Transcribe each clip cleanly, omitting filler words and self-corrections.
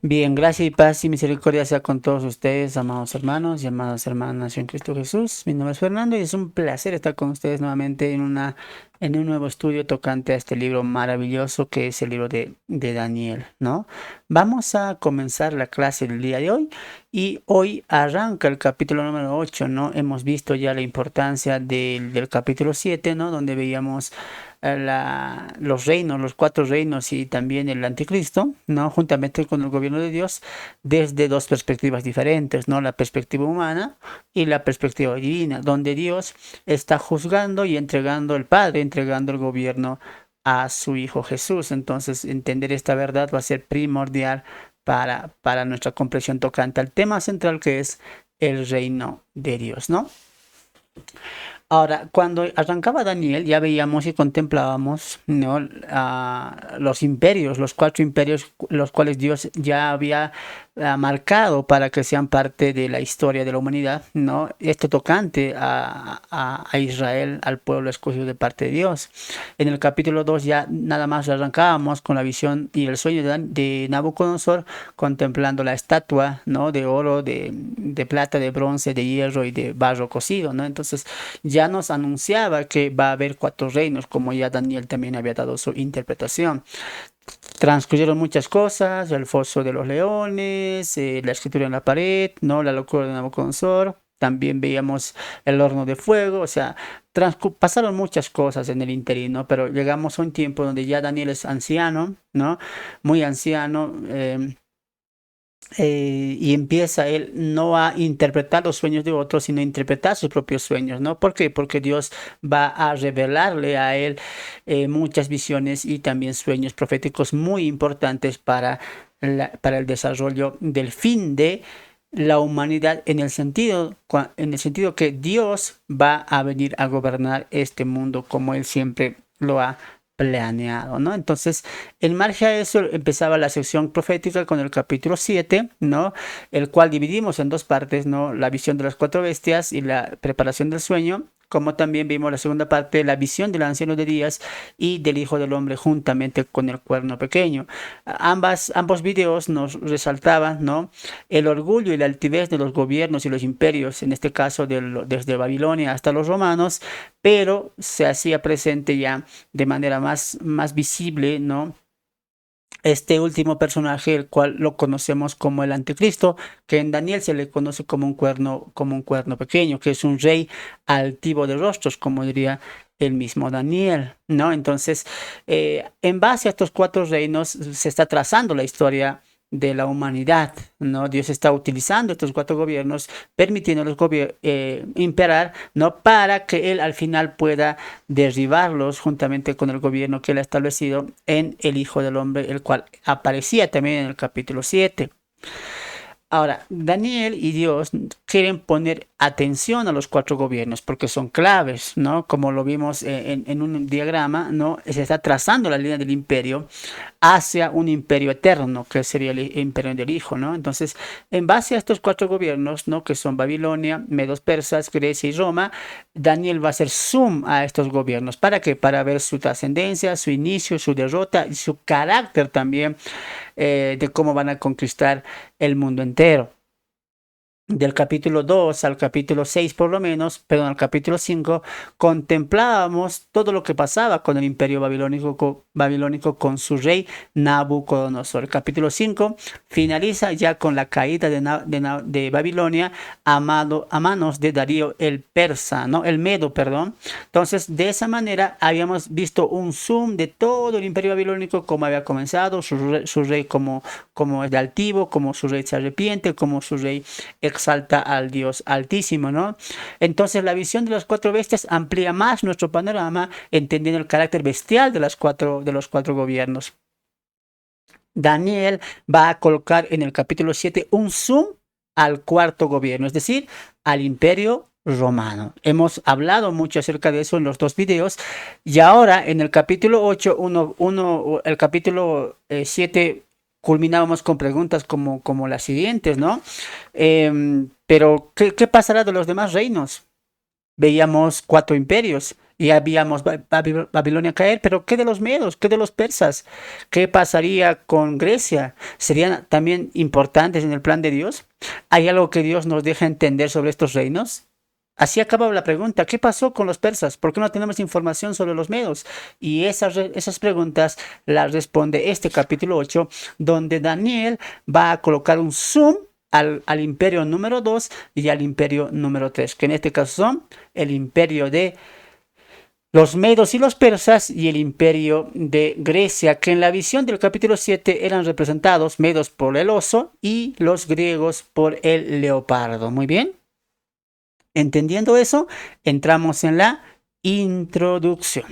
Bien, gracia y paz y misericordia sea con todos ustedes, amados hermanos y amadas hermanas en Cristo Jesús. Mi nombre es Fernando y es un placer estar con ustedes nuevamente en un nuevo estudio tocante a este libro maravilloso que es el libro de Daniel, ¿no? Vamos a comenzar la clase del día de hoy y hoy arranca el capítulo número 8, ¿no? Hemos visto ya la importancia del capítulo 7, ¿no? Donde veíamos los reinos, los cuatro reinos y también el anticristo, ¿no? Juntamente con el gobierno de Dios, desde dos perspectivas diferentes, ¿no? La perspectiva humana y la perspectiva divina, donde Dios está juzgando y entregando el Padre, entregando el gobierno a su Hijo Jesús. Entonces, entender esta verdad va a ser primordial para nuestra comprensión tocante al tema central que es el reino de Dios, ¿no? Ahora, cuando arrancaba Daniel, ya veíamos y contemplábamos, ¿no? Los imperios, los cuatro imperios, los cuales Dios ya había marcado para que sean parte de la historia de la humanidad, ¿no? Esto tocante a Israel, al pueblo escogido de parte de Dios. En el capítulo 2 ya nada más arrancábamos con la visión y el sueño de Nabucodonosor, contemplando la estatua, ¿no? De oro, de plata, de bronce, de hierro y de barro cocido, ¿no? Entonces, ya nos anunciaba que va a haber cuatro reinos, como ya Daniel también había dado su interpretación. Transcurrieron muchas cosas, el foso de los leones, la escritura en la pared, ¿no? La locura de Nabucodonosor. También veíamos el horno de fuego, o sea, pasaron muchas cosas en el interín, ¿no? Pero llegamos a un tiempo donde ya Daniel es anciano, ¿no? Muy anciano. Y empieza él no a interpretar los sueños de otros, sino a interpretar sus propios sueños, ¿no? ¿Por qué? Porque Dios va a revelarle a él muchas visiones y también sueños proféticos muy importantes para el desarrollo del fin de la humanidad en el sentido que Dios va a venir a gobernar este mundo como él siempre lo ha planeado, ¿no? Entonces, en margen a eso empezaba la sección profética con el capítulo 7, ¿no? El cual dividimos en dos partes, ¿no? La visión de las cuatro bestias y la preparación del sueño, como también vimos la segunda parte, la visión del anciano de días y del Hijo del Hombre juntamente con el cuerno pequeño. Ambos videos nos resaltaban, ¿no? El orgullo y la altivez de los gobiernos y los imperios, en este caso desde Babilonia hasta los romanos, pero se hacía presente ya de manera más visible, ¿no? Este último personaje, el cual lo conocemos como el anticristo, que en Daniel se le conoce como un cuerno pequeño, que es un rey altivo de rostros, como diría el mismo Daniel, ¿no? Entonces, en base a estos cuatro reinos se está trazando la historia de la humanidad, ¿no? Dios está utilizando estos cuatro gobiernos, permitiéndolos imperar, ¿no? Para que él al final pueda derribarlos juntamente con el gobierno que él ha establecido en el Hijo del Hombre, el cual aparecía también en el capítulo 7. Ahora, Daniel y Dios quieren poner atención a los cuatro gobiernos porque son claves, ¿no? Como lo vimos en un diagrama, ¿no? Se está trazando la línea del imperio hacia un imperio eterno, que sería el imperio del Hijo, ¿no? Entonces, en base a estos cuatro gobiernos, ¿no? Que son Babilonia, Medos Persas, Grecia y Roma, Daniel va a hacer zoom a estos gobiernos. ¿Para qué? Para ver su trascendencia, su inicio, su derrota y su carácter también de cómo van a conquistar el mundo entero. Del capítulo 2 al capítulo 6 por lo menos, perdón, al capítulo 5 contemplábamos todo lo que pasaba con el imperio babilónico con su rey Nabucodonosor. El capítulo 5 finaliza ya con la caída de Babilonia a manos de Darío el persa, ¿no? El medo, perdón. Entonces, de esa manera habíamos visto un zoom de todo el imperio babilónico, cómo había comenzado, su rey como es de altivo, como su rey se arrepiente, como su rey exalta al Dios Altísimo, ¿no? Entonces la visión de las cuatro bestias amplía más nuestro panorama, entendiendo el carácter bestial de los cuatro gobiernos. Daniel va a colocar en el capítulo 7 un zoom al cuarto gobierno, es decir, al imperio romano. Hemos hablado mucho acerca de eso en los dos videos y ahora en el capítulo 8, el capítulo 7 culminábamos con preguntas como las siguientes, ¿no? Pero, ¿qué pasará de los demás reinos? Veíamos cuatro imperios Ya habíamos Babilonia caer, pero ¿qué de los medos? ¿Qué de los persas? ¿Qué pasaría con Grecia? ¿Serían también importantes en el plan de Dios? ¿Hay algo que Dios nos deja entender sobre estos reinos? Así acaba la pregunta, ¿qué pasó con los persas? ¿Por qué no tenemos información sobre los medos? Y esas preguntas las responde este capítulo 8, donde Daniel va a colocar un zoom al imperio número 2 y al imperio número 3, que en este caso son el imperio de los medos y los persas y el imperio de Grecia, que en la visión del capítulo 7 eran representados medos por el oso y los griegos por el leopardo. Muy bien. Entendiendo eso, entramos en la introducción.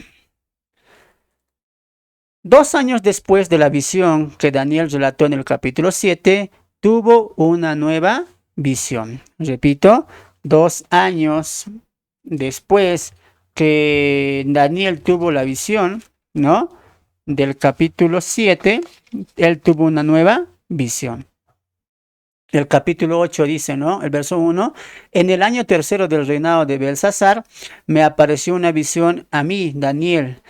2 años después de la visión que Daniel relató en el capítulo 7, tuvo una nueva visión. Repito, 2 años después que Daniel tuvo la visión, ¿no? Del capítulo 7, él tuvo una nueva visión. El capítulo 8 dice, ¿no? El verso 1, en el año tercero del reinado de Belsasar, me apareció una visión a mí, Daniel,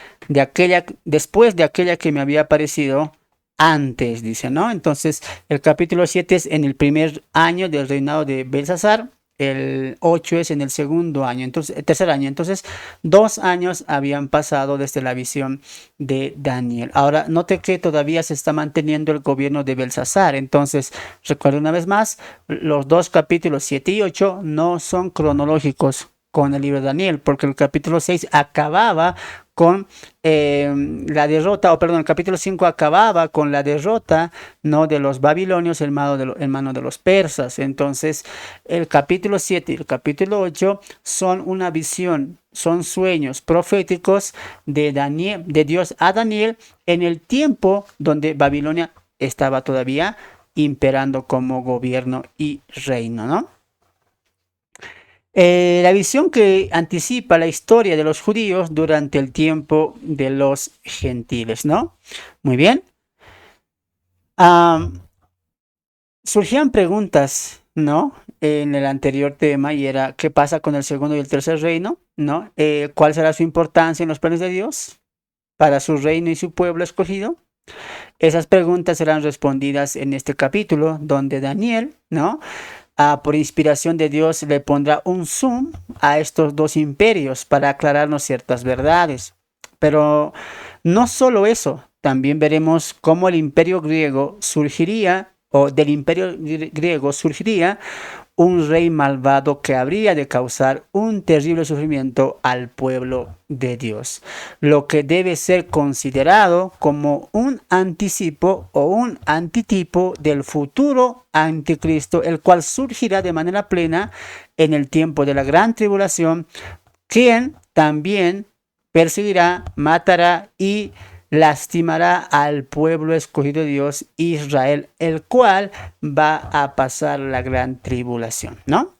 después de aquella que me había aparecido antes, dice, ¿no? Entonces, el capítulo 7 es en el primer año del reinado de Belsasar, el 8 es en el segundo año, entonces, el tercer año. Entonces, 2 años habían pasado desde la visión de Daniel. Ahora, note que todavía se está manteniendo el gobierno de Belsasar. Entonces, recuerdo una vez más, los dos capítulos 7 y 8 no son cronológicos con el libro de Daniel, porque el capítulo 6 acababa con la derrota, el capítulo 5 acababa con la derrota, ¿no?, de los babilonios en mano de los persas. Entonces, el capítulo 7 y el capítulo 8 son una visión, son sueños proféticos de Daniel, de Dios a Daniel en el tiempo donde Babilonia estaba todavía imperando como gobierno y reino, ¿no? La visión que anticipa la historia de los judíos durante el tiempo de los gentiles, ¿no? Muy bien. Surgían preguntas, ¿no? En el anterior tema, y era, ¿qué pasa con el segundo y el tercer reino? ¿No? ¿Cuál será su importancia en los planes de Dios para su reino y su pueblo escogido? Esas preguntas serán respondidas en este capítulo, donde Daniel, ¿no?, por inspiración de Dios, le pondrá un zoom a estos dos imperios para aclararnos ciertas verdades. Pero no solo eso, también veremos cómo el imperio griego surgiría, o del imperio griego surgiría un rey malvado que habría de causar un terrible sufrimiento al pueblo de Dios, lo que debe ser considerado como un anticipo o un antitipo del futuro anticristo, el cual surgirá de manera plena en el tiempo de la gran tribulación, quien también perseguirá, matará y lastimará al pueblo escogido de Dios, Israel, el cual va a pasar la gran tribulación, ¿no?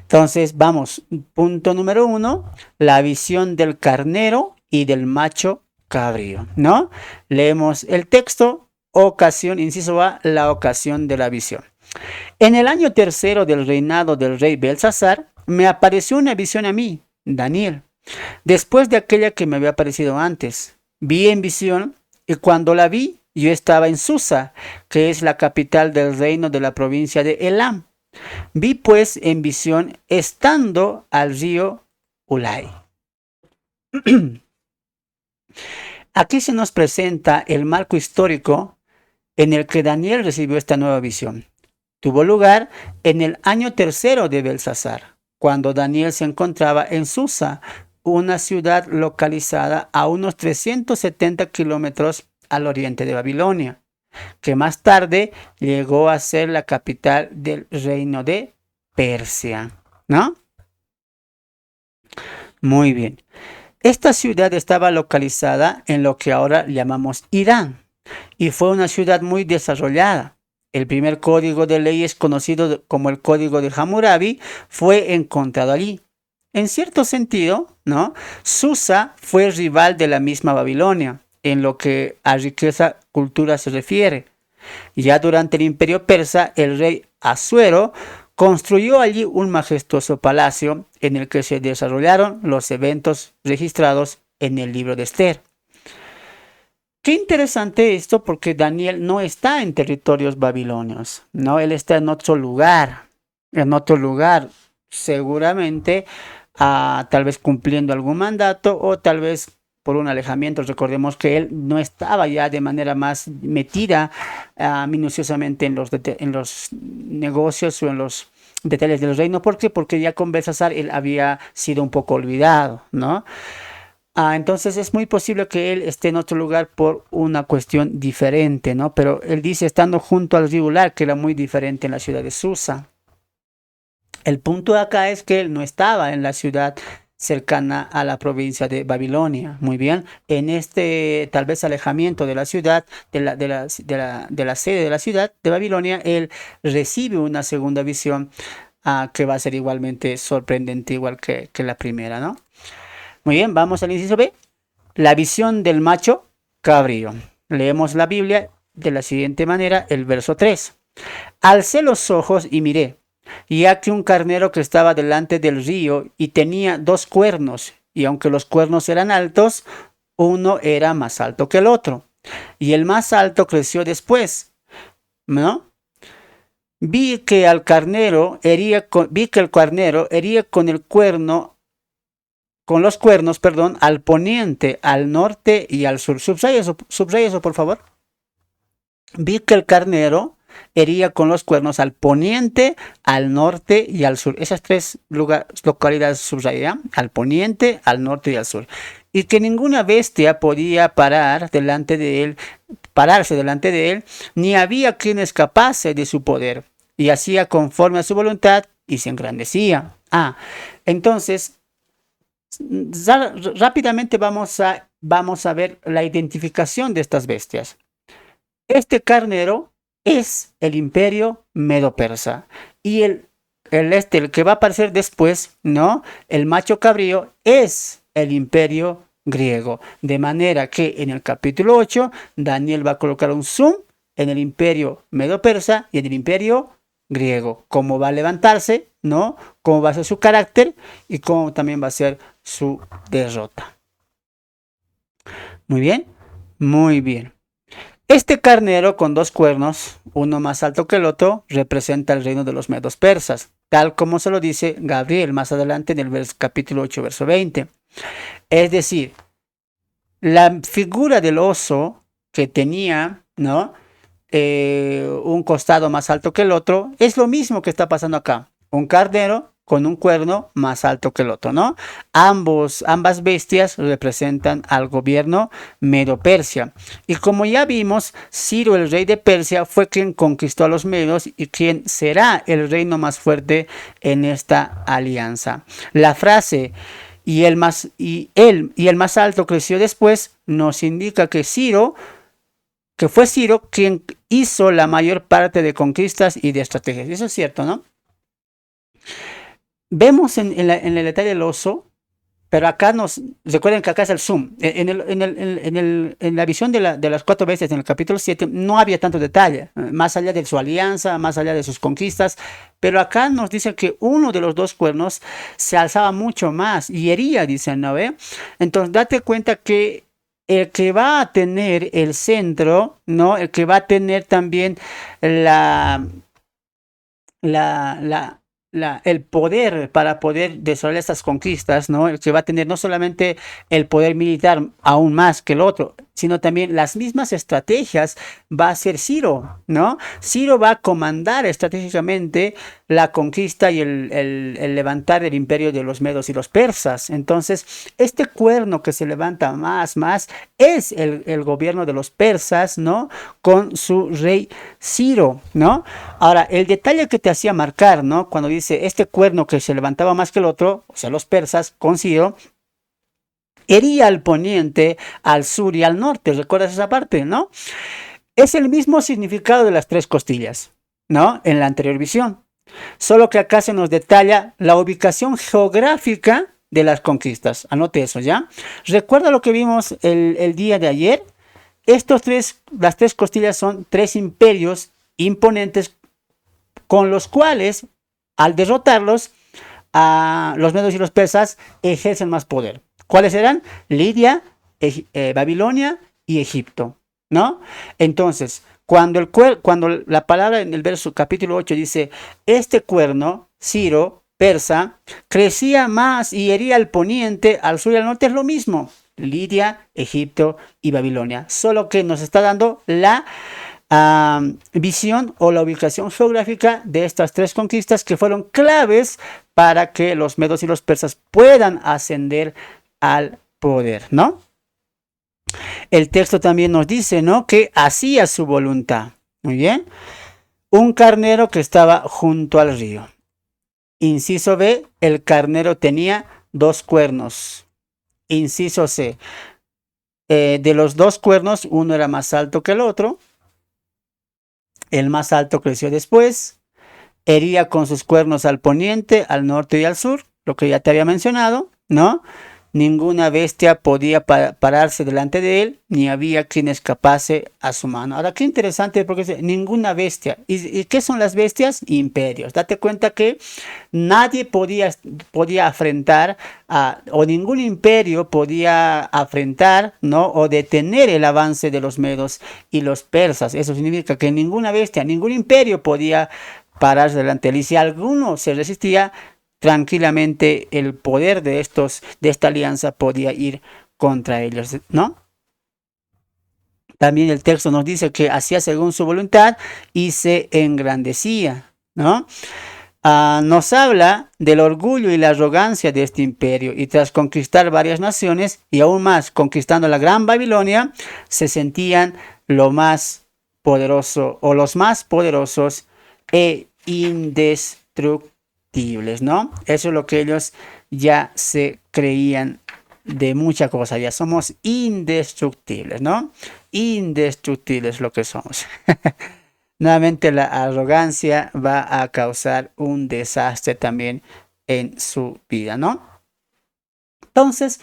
Entonces, vamos, punto número 1, la visión del carnero y del macho cabrío, ¿no? Leemos el texto, ocasión, inciso A, la ocasión de la visión. En el año tercero del reinado del rey Belsasar, me apareció una visión a mí, Daniel, después de aquella que me había aparecido antes. Vi en visión, y cuando la vi, yo estaba en Susa, que es la capital del reino de la provincia de Elam. Vi pues en visión estando al río Ulai. Aquí se nos presenta el marco histórico en el que Daniel recibió esta nueva visión. Tuvo lugar en el año tercero de Belsasar, cuando Daniel se encontraba en Susa, una ciudad localizada a unos 370 kilómetros al oriente de Babilonia, que más tarde llegó a ser la capital del reino de Persia, ¿no? Muy bien. Esta ciudad estaba localizada en lo que ahora llamamos Irán y fue una ciudad muy desarrollada. El primer código de leyes, conocido como el Código de Hammurabi, fue encontrado allí. En cierto sentido, ¿no?, Susa fue rival de la misma Babilonia en lo que a riqueza cultura se refiere. Ya durante el imperio persa, el rey Asuero construyó allí un majestuoso palacio en el que se desarrollaron los eventos registrados en el libro de Esther. Qué interesante esto, porque Daniel no está en territorios babilonios, ¿no? Él está en otro lugar, seguramente, tal vez cumpliendo algún mandato o tal vez por un alejamiento. Recordemos que él no estaba ya de manera más metida minuciosamente en los negocios o en los detalles del reino. ¿Por qué? Porque ya con Belsasar él había sido un poco olvidado, ¿no? Entonces es muy posible que él esté en otro lugar por una cuestión diferente, ¿no? Pero él dice estando junto al río Lar, que era muy diferente en la ciudad de Susa. El punto de acá es que él no estaba en la ciudad cercana a la provincia de Babilonia. Muy bien, en este tal vez alejamiento de la ciudad, de la sede de la ciudad de Babilonia, él recibe una segunda visión que va a ser igualmente sorprendente, igual que la primera, ¿no? Muy bien, vamos al inciso B. La visión del macho cabrío. Leemos la Biblia de la siguiente manera, el verso 3. Alcé los ojos y miré, y aquí un carnero que estaba delante del río y tenía 2 cuernos, y aunque los cuernos eran altos, uno era más alto que el otro, y el más alto creció después, ¿no? Vi que el carnero hería con los cuernos, perdón, al poniente, al norte y al sur. Subraya eso, por favor. Vi que el carnero hería con los cuernos al poniente, al norte y al sur. Esas 3 localidades subrayadas, al poniente, al norte y al sur. Y que ninguna bestia podía pararse delante de él, ni había quien escapase de su poder. Y hacía conforme a su voluntad y se engrandecía. Entonces, rápidamente vamos a ver la identificación de estas bestias. Este carnero es el imperio medo-persa y el que va a aparecer después, ¿no? El macho cabrío es el imperio griego, de manera que en el capítulo 8 Daniel va a colocar un zoom en el imperio medo-persa y en el imperio griego, cómo va a levantarse, ¿no? Cómo va a ser su carácter y cómo también va a ser su derrota. Muy bien, muy bien. Este carnero con 2 cuernos, uno más alto que el otro, representa el reino de los medos persas, tal como se lo dice Gabriel más adelante en el capítulo 8, verso 20. Es decir, la figura del oso que tenía, ¿no? Un costado más alto que el otro, es lo mismo que está pasando acá. Un carnero con un cuerno más alto que el otro, ¿no? Ambas bestias representan al gobierno medo-persia. Y como ya vimos, Ciro, el rey de Persia, fue quien conquistó a los medos y quien será el reino más fuerte en esta alianza. La frase y el más alto creció después nos indica que fue Ciro quien hizo la mayor parte de conquistas y de estrategias. Eso es cierto, ¿no? Vemos en el detalle del oso, pero acá recuerden que acá es el zoom. En la visión de las 4 bestias en el capítulo 7 no había tanto detalle, más allá de su alianza, más allá de sus conquistas, pero acá nos dice que uno de los 2 cuernos se alzaba mucho más y hería, dicen, ¿no ve? Entonces date cuenta que el que va a tener el centro, ¿no? El que va a tener también el poder para poder desarrollar estas conquistas, ¿no? El que va a tener no solamente el poder militar aún más que el otro, sino también las mismas estrategias va a ser Ciro, ¿no? Ciro va a comandar estratégicamente la conquista y el levantar el imperio de los medos y los persas. Entonces, este cuerno que se levanta más es el gobierno de los persas, ¿no? Con su rey Ciro, ¿no? Ahora, el detalle que te hacía marcar, ¿no? Cuando dice este cuerno que se levantaba más que el otro, o sea, los persas con Ciro, hería al poniente, al sur y al norte. ¿Recuerdas esa parte, no? Es el mismo significado de las 3 costillas, ¿no? En la anterior visión. Solo que acá se nos detalla la ubicación geográfica de las conquistas. Anote eso, ¿ya? Recuerda lo que vimos el día de ayer. Las 3 costillas son 3 imperios imponentes con los cuales Al derrotarlos, a los medos y los persas ejercen más poder. ¿Cuáles eran? Lidia, Babilonia y Egipto, ¿no? Entonces, cuando la palabra en el verso capítulo 8 dice, este cuerno, Ciro, persa, crecía más y hería al poniente, al sur y al norte, es lo mismo. Lidia, Egipto y Babilonia. Solo que nos está dando la visión o la ubicación geográfica de estas tres conquistas que fueron claves para que los medos y los persas puedan ascender al poder, ¿no? El texto también nos dice, ¿no? Que hacía su voluntad. Muy bien. Un carnero que estaba junto al río. Inciso B, el carnero tenía 2 cuernos. Inciso C, de los 2 cuernos, uno era más alto que el otro. El más alto creció después. Hería con sus cuernos al poniente, al norte y al sur, lo que ya te había mencionado, ¿no? Ninguna bestia podía pararse delante de él, ni había quien escapase a su mano. Ahora, qué interesante, porque dice, ninguna bestia. ¿Y qué son las bestias? Imperios. Date cuenta que nadie podía afrentar, o ningún imperio podía afrentar, ¿no? O detener el avance de los medos y los persas. Eso significa que ninguna bestia, ningún imperio podía pararse delante de él. Y si alguno se resistía, tranquilamente el poder de esta alianza podía ir contra ellos, ¿no? También el texto nos dice que hacía según su voluntad y se engrandecía, ¿no? Nos habla del orgullo y la arrogancia de este imperio, y tras conquistar varias naciones y aún más conquistando la gran Babilonia, se sentían lo más poderoso o los más poderosos e indestructibles, ¿no? Eso es lo que ellos ya se creían de mucha cosa, ya somos indestructibles, ¿no? Indestructibles lo que somos. Nuevamente la arrogancia va a causar un desastre también en su vida, ¿no? Entonces,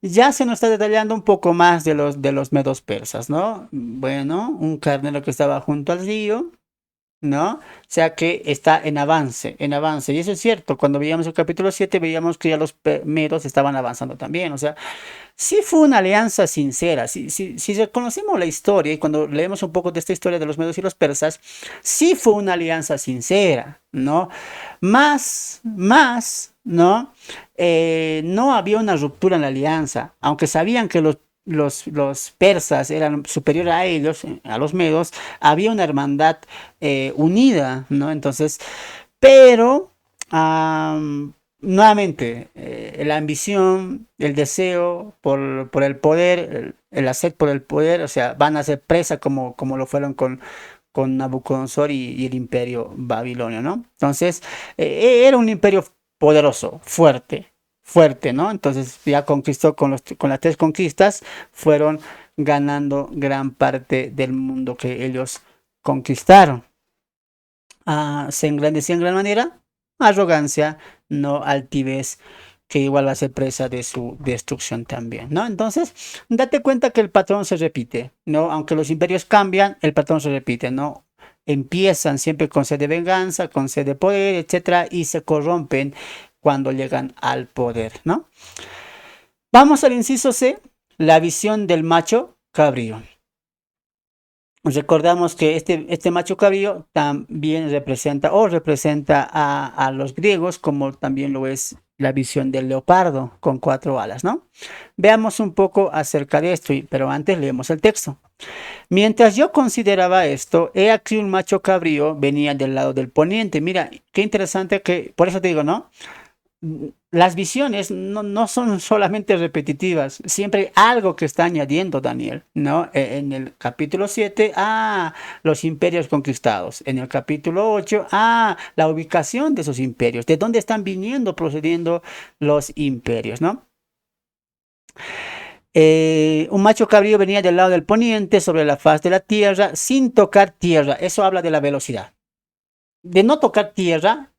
ya se nos está detallando un poco más de los medos persas, ¿no? Bueno, un carnero que estaba junto al río, ¿no? O sea que está en avance, en avance. Y eso es cierto, cuando veíamos el capítulo 7 veíamos que ya los medos estaban avanzando también, o sea, sí fue una alianza sincera. Si reconocemos la historia y cuando leemos un poco de esta historia de los medos y los persas, sí fue una alianza sincera, ¿no? ¿No? No había una ruptura en la alianza, aunque sabían que los persas eran superiores a ellos, a los medos, había una hermandad unida, ¿no? Entonces, pero nuevamente, la ambición, el deseo por el poder, el sed por el poder, o sea, van a ser presa como lo fueron con Nabucodonosor y el imperio babilonio, ¿no? Entonces, era un imperio poderoso, fuerte, ¿no? Entonces ya conquistó con las 3 conquistas, fueron ganando gran parte del mundo que ellos conquistaron. Se engrandecía en gran manera, arrogancia, no altivez, que igual va a ser presa de su destrucción también, ¿no? Entonces, date cuenta que el patrón se repite, ¿no? Aunque los imperios cambian, el patrón se repite, ¿no? Empiezan siempre con sed de venganza, con sed de poder, etcétera, y se corrompen cuando llegan al poder, ¿no? Vamos al inciso C, la visión del macho cabrío. Recordamos que este macho cabrío también representa a los griegos, como también lo es la visión del leopardo con 4 alas, ¿no? Veamos un poco acerca de esto, pero antes leemos el texto. Mientras yo consideraba esto, he aquí un macho cabrío venía del lado del poniente. Mira, qué interesante que, por eso te digo, ¿no? Las visiones no son solamente repetitivas, siempre hay algo que está añadiendo Daniel, ¿no? En el capítulo 7, los imperios conquistados. En el capítulo 8, la ubicación de esos imperios, de dónde están procediendo los imperios, ¿no? Un macho cabrío venía del lado del poniente sobre la faz de la tierra sin tocar tierra. Eso habla de la velocidad. De no tocar tierra,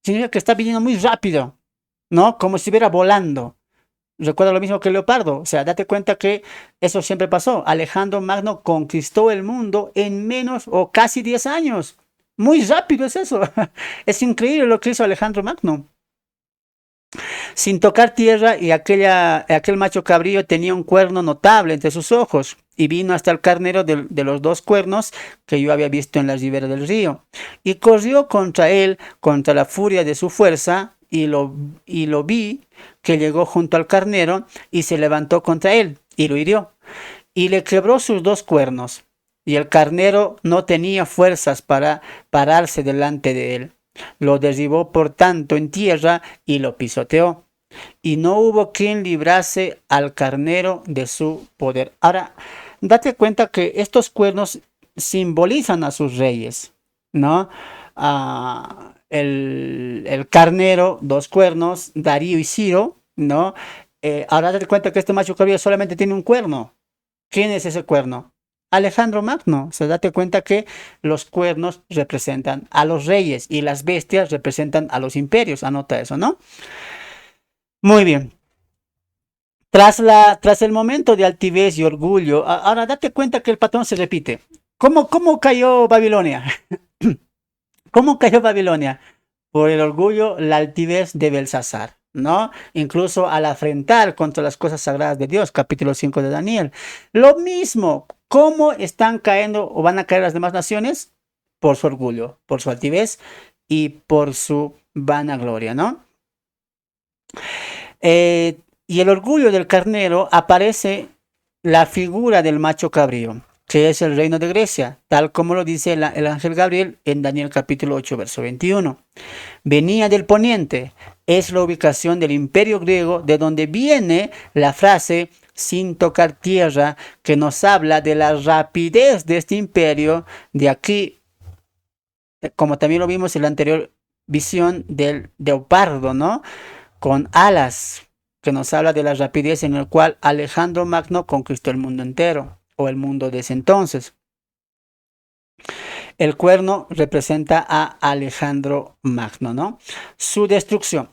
significa que está viniendo muy rápido, ¿no? Como si estuviera volando. Recuerda lo mismo que el leopardo. O sea, date cuenta que eso siempre pasó. Alejandro Magno conquistó el mundo en menos o casi 10 años. Muy rápido es eso. Es increíble lo que hizo Alejandro Magno. Sin tocar tierra, y aquel macho cabrío tenía un cuerno notable entre sus ojos, y vino hasta el carnero de los dos cuernos que yo había visto en la ribera del río, y corrió contra él, contra la furia de su fuerza, y lo vi que llegó junto al carnero, y se levantó contra él, y lo hirió, y le quebró sus dos cuernos, y el carnero no tenía fuerzas para pararse delante de él. Lo derribó por tanto en tierra y lo pisoteó. Y no hubo quien librase al carnero de su poder. Ahora, date cuenta que estos cuernos simbolizan a sus reyes, ¿no? El carnero, dos cuernos, Darío y Ciro, ¿no? Ahora date cuenta que este macho cabrío solamente tiene un cuerno. ¿Quién es ese cuerno? Alejandro Magno. Se date cuenta que los cuernos representan a los reyes y las bestias representan a los imperios. Anota eso, ¿no? Muy bien. Tras el momento de altivez y orgullo, ahora date cuenta que el patrón se repite. ¿Cómo cayó Babilonia? ¿Cómo cayó Babilonia? Por el orgullo, la altivez de Belsasar, ¿no? Incluso al afrentar contra las cosas sagradas de Dios, capítulo 5 de Daniel. Lo mismo, ¿cómo están cayendo o van a caer las demás naciones? Por su orgullo, por su altivez y por su vanagloria, ¿no? Y el orgullo del carnero aparece la figura del macho cabrío, que es el reino de Grecia, tal como lo dice el ángel Gabriel en Daniel capítulo 8, verso 21. Venía del poniente, es la ubicación del imperio griego, de donde viene la frase sin tocar tierra, que nos habla de la rapidez de este imperio. De aquí, como también lo vimos en la anterior visión del leopardo, ¿no? Con alas, que nos habla de la rapidez en la cual Alejandro Magno conquistó el mundo entero, o el mundo de ese entonces. El cuerno representa a Alejandro Magno, ¿no? Su destrucción.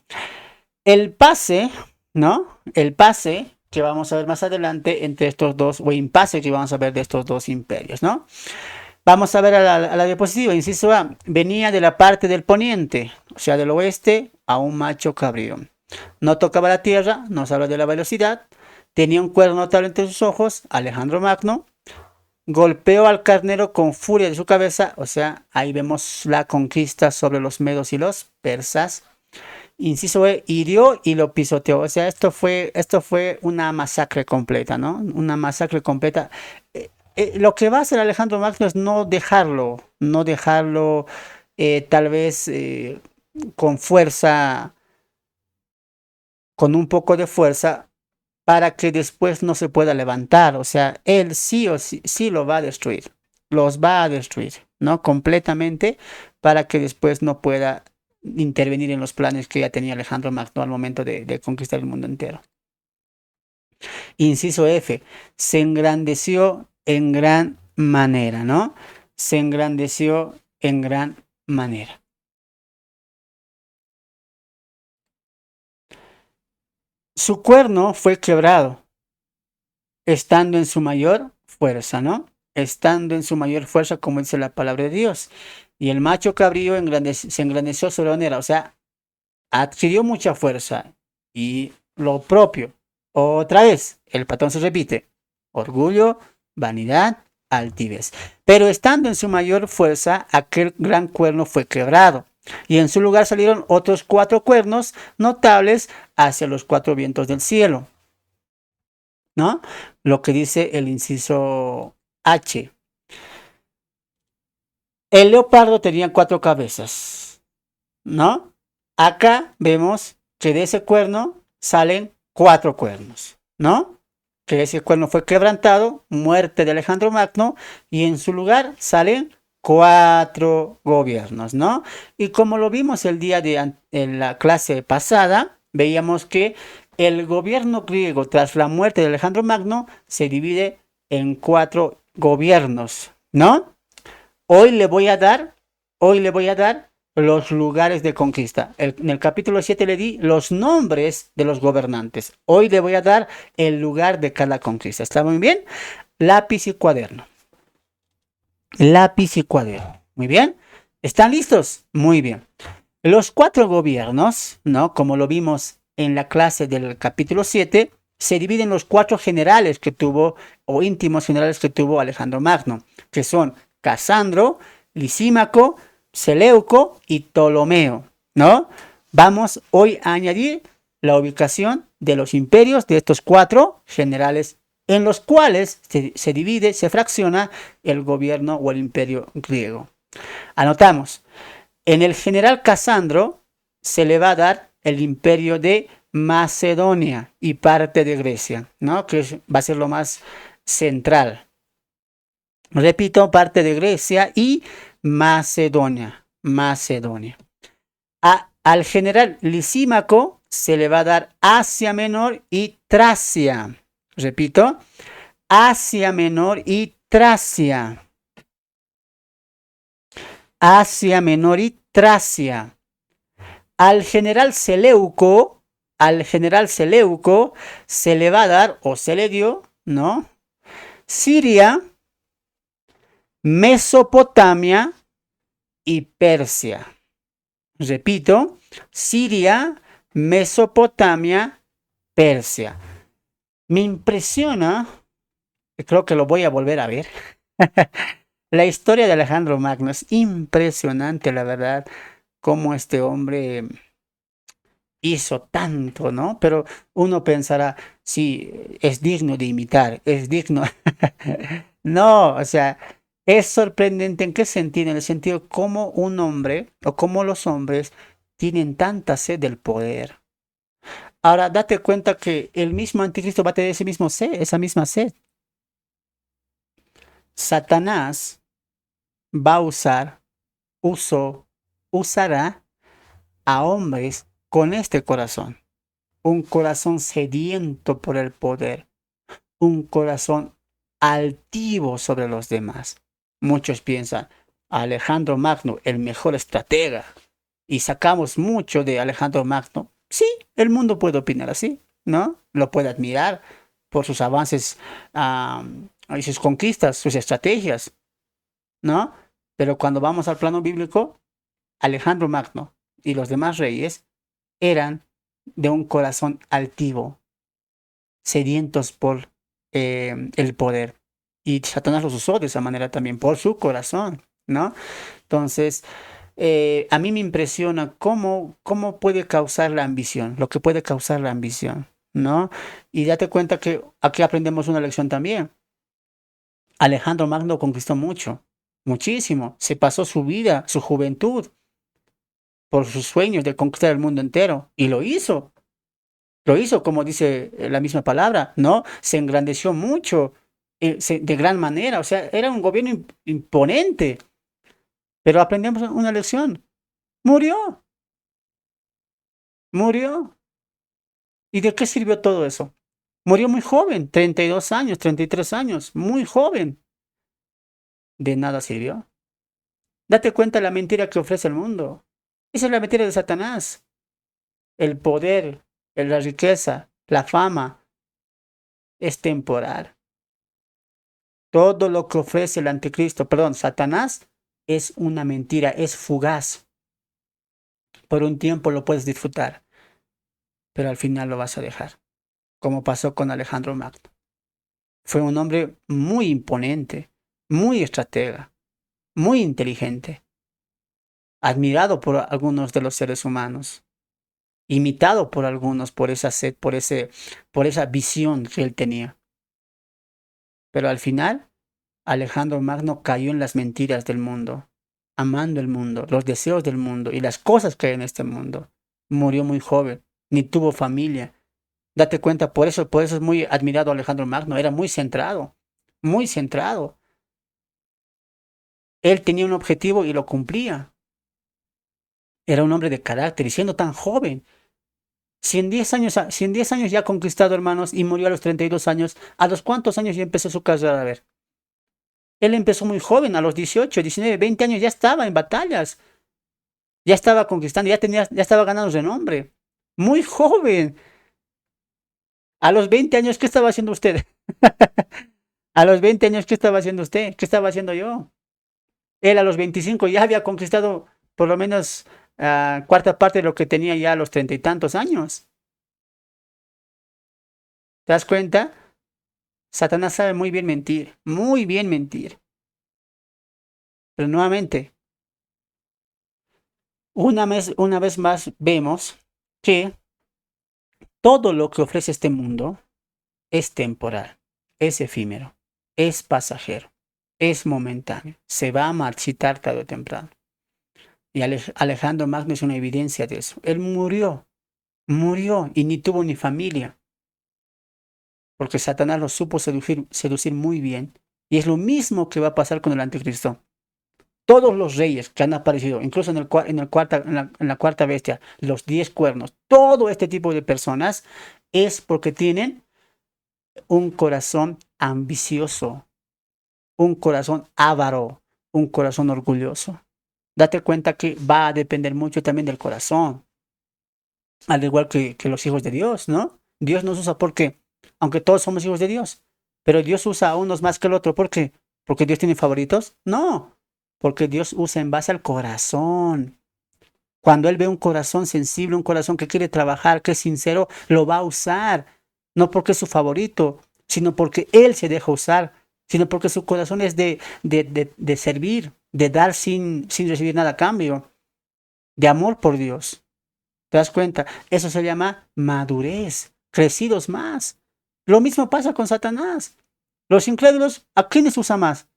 El pase, ¿no? El pase que vamos a ver más adelante entre estos dos, o impasse que vamos a ver de estos dos imperios, ¿no? Vamos a ver a la diapositiva, inciso A, venía de la parte del poniente, o sea, del oeste, a un macho cabrío. No tocaba la tierra, nos habla de la velocidad, tenía un cuerno notable entre sus ojos, Alejandro Magno, golpeó al carnero con furia de su cabeza, o sea, ahí vemos la conquista sobre los medos y los persas. Inciso E, hirió y lo pisoteó, o sea, esto fue una masacre completa, ¿no? Una masacre completa. Lo que va a hacer Alejandro Magno es no dejarlo tal vez con fuerza, con un poco de fuerza, para que después no se pueda levantar. O sea, él sí o sí, sí lo va a destruir. Los va a destruir, ¿no? Completamente, para que después no pueda intervenir en los planes que ya tenía Alejandro Magno al momento de conquistar el mundo entero. Inciso F, se engrandeció en gran manera, ¿no? Se engrandeció en gran manera. Su cuerno fue quebrado, estando en su mayor fuerza, ¿no? Estando en su mayor fuerza, como dice la palabra de Dios. Y el macho cabrío se engrandeció sobremanera, o sea, adquirió mucha fuerza. Y lo propio, otra vez, el patrón se repite: orgullo, vanidad, altivez. Pero estando en su mayor fuerza, aquel gran cuerno fue quebrado. Y en su lugar salieron otros 4 cuernos notables hacia los 4 vientos del cielo, ¿no? Lo que dice el inciso H. El leopardo tenía 4 cabezas, ¿no? Acá vemos que de ese cuerno salen 4 cuernos, ¿no? Que ese cuerno fue quebrantado, muerte de Alejandro Magno, y en su lugar salen 4 gobiernos, ¿no? Y como lo vimos en la clase pasada, veíamos que el gobierno griego tras la muerte de Alejandro Magno se divide en 4 gobiernos, ¿no? Hoy le voy a dar, hoy le voy a dar los lugares de conquista. En el capítulo 7 le di los nombres de los gobernantes. Hoy le voy a dar el lugar de cada conquista. ¿Está muy bien? Lápiz y cuaderno. Lápiz y cuaderno. Muy bien. ¿Están listos? Muy bien. Los cuatro gobiernos, ¿no? Como lo vimos en la clase del capítulo 7, se dividen en los cuatro generales que tuvo, o íntimos generales que tuvo Alejandro Magno, que son Casandro, Lisímaco, Seleuco y Ptolomeo, ¿no? Vamos hoy a añadir la ubicación de los imperios de estos cuatro generales en los cuales se divide, se fracciona el gobierno o el imperio griego. Anotamos, en el general Casandro se le va a dar el imperio de Macedonia y parte de Grecia, ¿no? Va a ser lo más central. Repito, parte de Grecia y Macedonia. Macedonia. Al general Lisímaco se le va a dar Asia Menor y Tracia. Repito, Asia Menor y Tracia. Asia Menor y Tracia. Al general Seleuco se le va a dar, o se le dio, ¿no? Siria, Mesopotamia y Persia. Repito, Siria, Mesopotamia, Persia. Me impresiona, creo que lo voy a volver a ver. La historia de Alejandro Magno es impresionante, la verdad, cómo este hombre hizo tanto, ¿no? Pero uno pensará, sí, es digno de imitar, es digno. No, o sea, es sorprendente en qué sentido, en el sentido cómo un hombre o cómo los hombres tienen tanta sed del poder. Ahora, date cuenta que el mismo anticristo va a tener ese mismo sed, esa misma sed. Satanás va a usará a hombres con este corazón, un corazón sediento por el poder, un corazón altivo sobre los demás. Muchos piensan, Alejandro Magno, el mejor estratega, y sacamos mucho de Alejandro Magno. Sí, el mundo puede opinar así, ¿no? Lo puede admirar por sus avances y sus conquistas, sus estrategias, ¿no? Pero cuando vamos al plano bíblico, Alejandro Magno y los demás reyes eran de un corazón altivo, sedientos por el poder. Y Satanás los usó de esa manera también, por su corazón, ¿no? Entonces, a mí me impresiona cómo puede causar la ambición, lo que puede causar la ambición, ¿no? Y date cuenta que aquí aprendemos una lección también. Alejandro Magno conquistó mucho, muchísimo. Se pasó su vida, su juventud, por sus sueños de conquistar el mundo entero. Y lo hizo. Lo hizo, como dice la misma palabra, ¿no? Se engrandeció mucho, de gran manera. O sea, era un gobierno imponente. Pero aprendemos una lección. Murió, murió. ¿Y de qué sirvió todo eso? Murió muy joven, 32 años, 33 años, muy joven. De nada sirvió. Date cuenta de la mentira que ofrece el mundo. Esa es la mentira de Satanás. El poder, la riqueza, la fama es temporal. Todo lo que ofrece el anticristo, perdón, Satanás, es una mentira, es fugaz. Por un tiempo lo puedes disfrutar, pero al final lo vas a dejar, como pasó con Alejandro Magno. Fue un hombre muy imponente, muy estratega, muy inteligente, admirado por algunos de los seres humanos, imitado por algunos por esa sed, por esa visión que él tenía. Pero al final, Alejandro Magno cayó en las mentiras del mundo, amando el mundo, los deseos del mundo y las cosas que hay en este mundo. Murió muy joven, ni tuvo familia. Date cuenta, por eso es muy admirado Alejandro Magno, era muy centrado, muy centrado. Él tenía un objetivo y lo cumplía. Era un hombre de carácter y siendo tan joven. Si en 10 años ya ha conquistado, hermanos, y murió a los 32 años, ¿a los cuántos años ya empezó su carrera? A ver. Él empezó muy joven, a los 18, 19, 20 años ya estaba en batallas, ya estaba conquistando, ya estaba ganando renombre. Muy joven. A los 20 años, ¿qué estaba haciendo usted? A los 20 años, ¿qué estaba haciendo usted? ¿Qué estaba haciendo yo? Él a los 25 ya había conquistado por lo menos cuarta parte de lo que tenía ya a los 30 y tantos años. ¿Te das cuenta? Satanás sabe muy bien mentir, muy bien mentir. Pero nuevamente, una vez más vemos que todo lo que ofrece este mundo es temporal, es efímero, es pasajero, es momentáneo, se va a marchitar tarde o temprano. Y Alejandro Magno es una evidencia de eso. Él murió y ni tuvo ni familia, porque Satanás lo supo seducir muy bien. Y es lo mismo que va a pasar con el anticristo. Todos los reyes que han aparecido, incluso en la cuarta bestia, los 10 cuernos, todo este tipo de personas es porque tienen un corazón ambicioso, un corazón avaro, un corazón orgulloso. Date cuenta que va a depender mucho también del corazón, al igual que los hijos de Dios, ¿no? Dios nos usa porque, aunque todos somos hijos de Dios, pero Dios usa a unos más que el otro. ¿Por qué? ¿Porque Dios tiene favoritos? No, porque Dios usa en base al corazón. Cuando Él ve un corazón sensible, un corazón que quiere trabajar, que es sincero, lo va a usar. No porque es su favorito, sino porque Él se deja usar, sino porque su corazón es de servir, de dar sin recibir nada a cambio, de amor por Dios. ¿Te das cuenta? Eso se llama madurez, crecidos más. Lo mismo pasa con Satanás. Los incrédulos, ¿a quiénes usa más?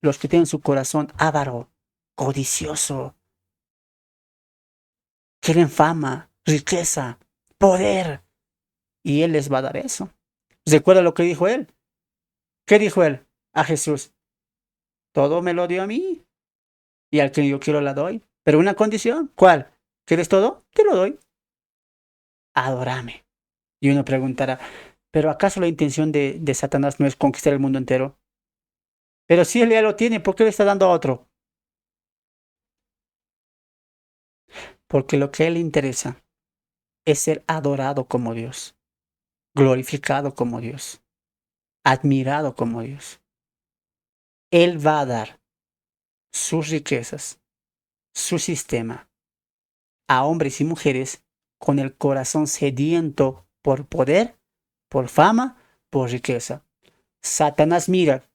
Los que tienen su corazón avaro, codicioso, quieren fama, riqueza, poder. Y Él les va a dar eso. ¿Recuerda lo que dijo Él? ¿Qué dijo Él a Jesús? Todo me lo dio a mí y al que yo quiero la doy. Pero una condición, ¿cuál? ¿Quieres todo? Te lo doy. Adórame. Y uno preguntará, ¿pero acaso la intención de Satanás no es conquistar el mundo entero? Pero si él ya lo tiene, ¿por qué le está dando a otro? Porque lo que a él le interesa es ser adorado como Dios, glorificado como Dios, admirado como Dios. Él va a dar sus riquezas, su sistema, a hombres y mujeres con el corazón sediento por poder, por fama, por riqueza. Satanás mira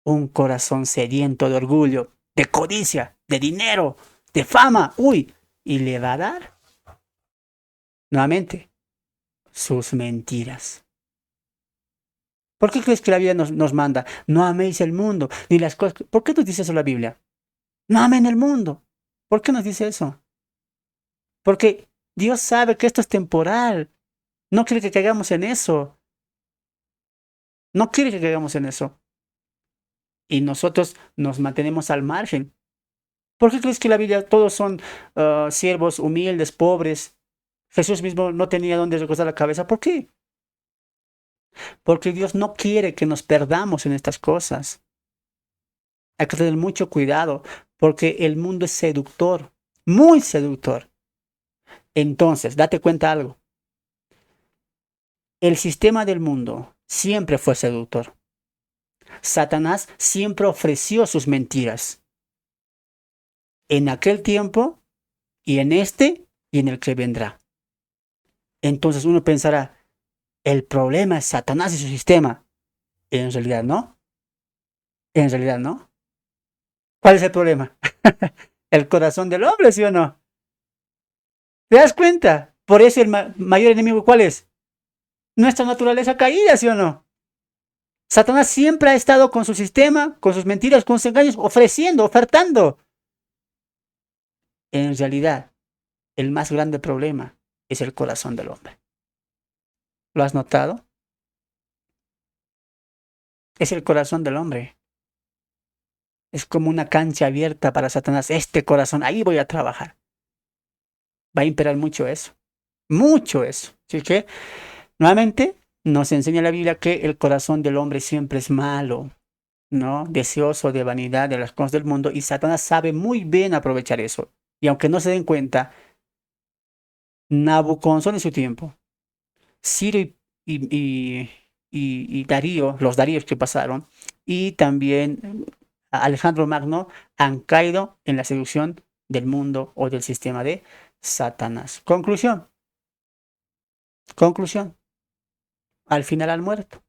un corazón sediento de orgullo, de codicia, de dinero, de fama, uy, y le va a dar nuevamente sus mentiras. ¿Por qué crees que la Biblia nos manda? No améis el mundo, ni las cosas. ¿Por qué nos dice eso la Biblia? No amen el mundo. ¿Por qué nos dice eso? Porque Dios sabe que esto es temporal. No quiere que caigamos en eso. No quiere que caigamos en eso. Y nosotros nos mantenemos al margen. ¿Por qué crees que la Biblia todos son siervos humildes, pobres? Jesús mismo no tenía dónde recostar la cabeza. ¿Por qué? Porque Dios no quiere que nos perdamos en estas cosas. Hay que tener mucho cuidado porque el mundo es seductor, muy seductor. Entonces, date cuenta algo. El sistema del mundo siempre fue seductor. Satanás siempre ofreció sus mentiras. En aquel tiempo y en este y en el que vendrá. Entonces uno pensará, el problema es Satanás y su sistema. En realidad no. En realidad no. ¿Cuál es el problema? El corazón del hombre, ¿sí o no? ¿Te das cuenta? Por eso el mayor enemigo, ¿cuál es? Nuestra naturaleza caída, ¿sí o no? Satanás siempre ha estado con su sistema, con sus mentiras, con sus engaños, ofreciendo, ofertando. En realidad, el más grande problema es el corazón del hombre. ¿Lo has notado? Es el corazón del hombre. Es como una cancha abierta para Satanás. Este corazón, ahí voy a trabajar. Va a imperar mucho eso. Mucho eso. Así que, nuevamente, nos enseña la Biblia que el corazón del hombre siempre es malo, ¿no? Deseoso de vanidad, de las cosas del mundo. Y Satanás sabe muy bien aprovechar eso. Y aunque no se den cuenta, Nabucodonosor en su tiempo, Ciro y Darío, los Daríos que pasaron, y también a Alejandro Magno han caído en la seducción del mundo o del sistema de Satanás. Conclusión, conclusión. Al final han muerto.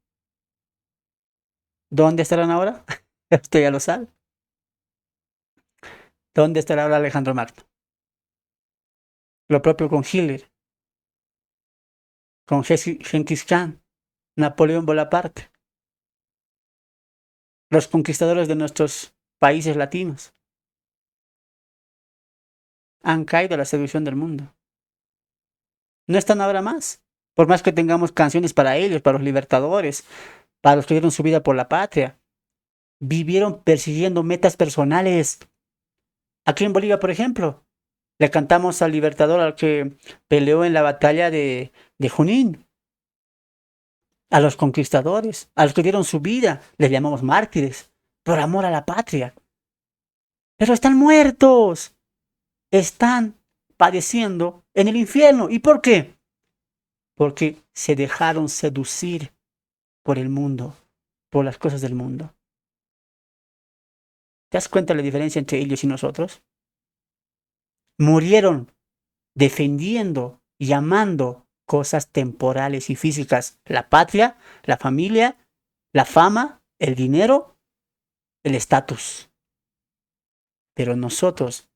¿Dónde estarán ahora? Usted ya lo sabe. ¿Dónde estará ahora Alejandro Magno? Lo propio con Hitler, con Genghis Khan, Napoleón Bonaparte, los conquistadores de nuestros países latinos. Han caído a la seducción del mundo. No están ahora más. Por más que tengamos canciones para ellos, para los libertadores, para los que dieron su vida por la patria, vivieron persiguiendo metas personales. Aquí en Bolivia, por ejemplo, le cantamos al libertador al que peleó en la batalla de Junín. A los conquistadores, a los que dieron su vida, les llamamos mártires, por amor a la patria. Pero están muertos. Están padeciendo en el infierno. ¿Y por qué? Porque se dejaron seducir por el mundo, por las cosas del mundo. ¿Te das cuenta de la diferencia entre ellos y nosotros? Murieron defendiendo y amando cosas temporales y físicas. La patria, la familia, la fama, el dinero, el estatus. Pero nosotros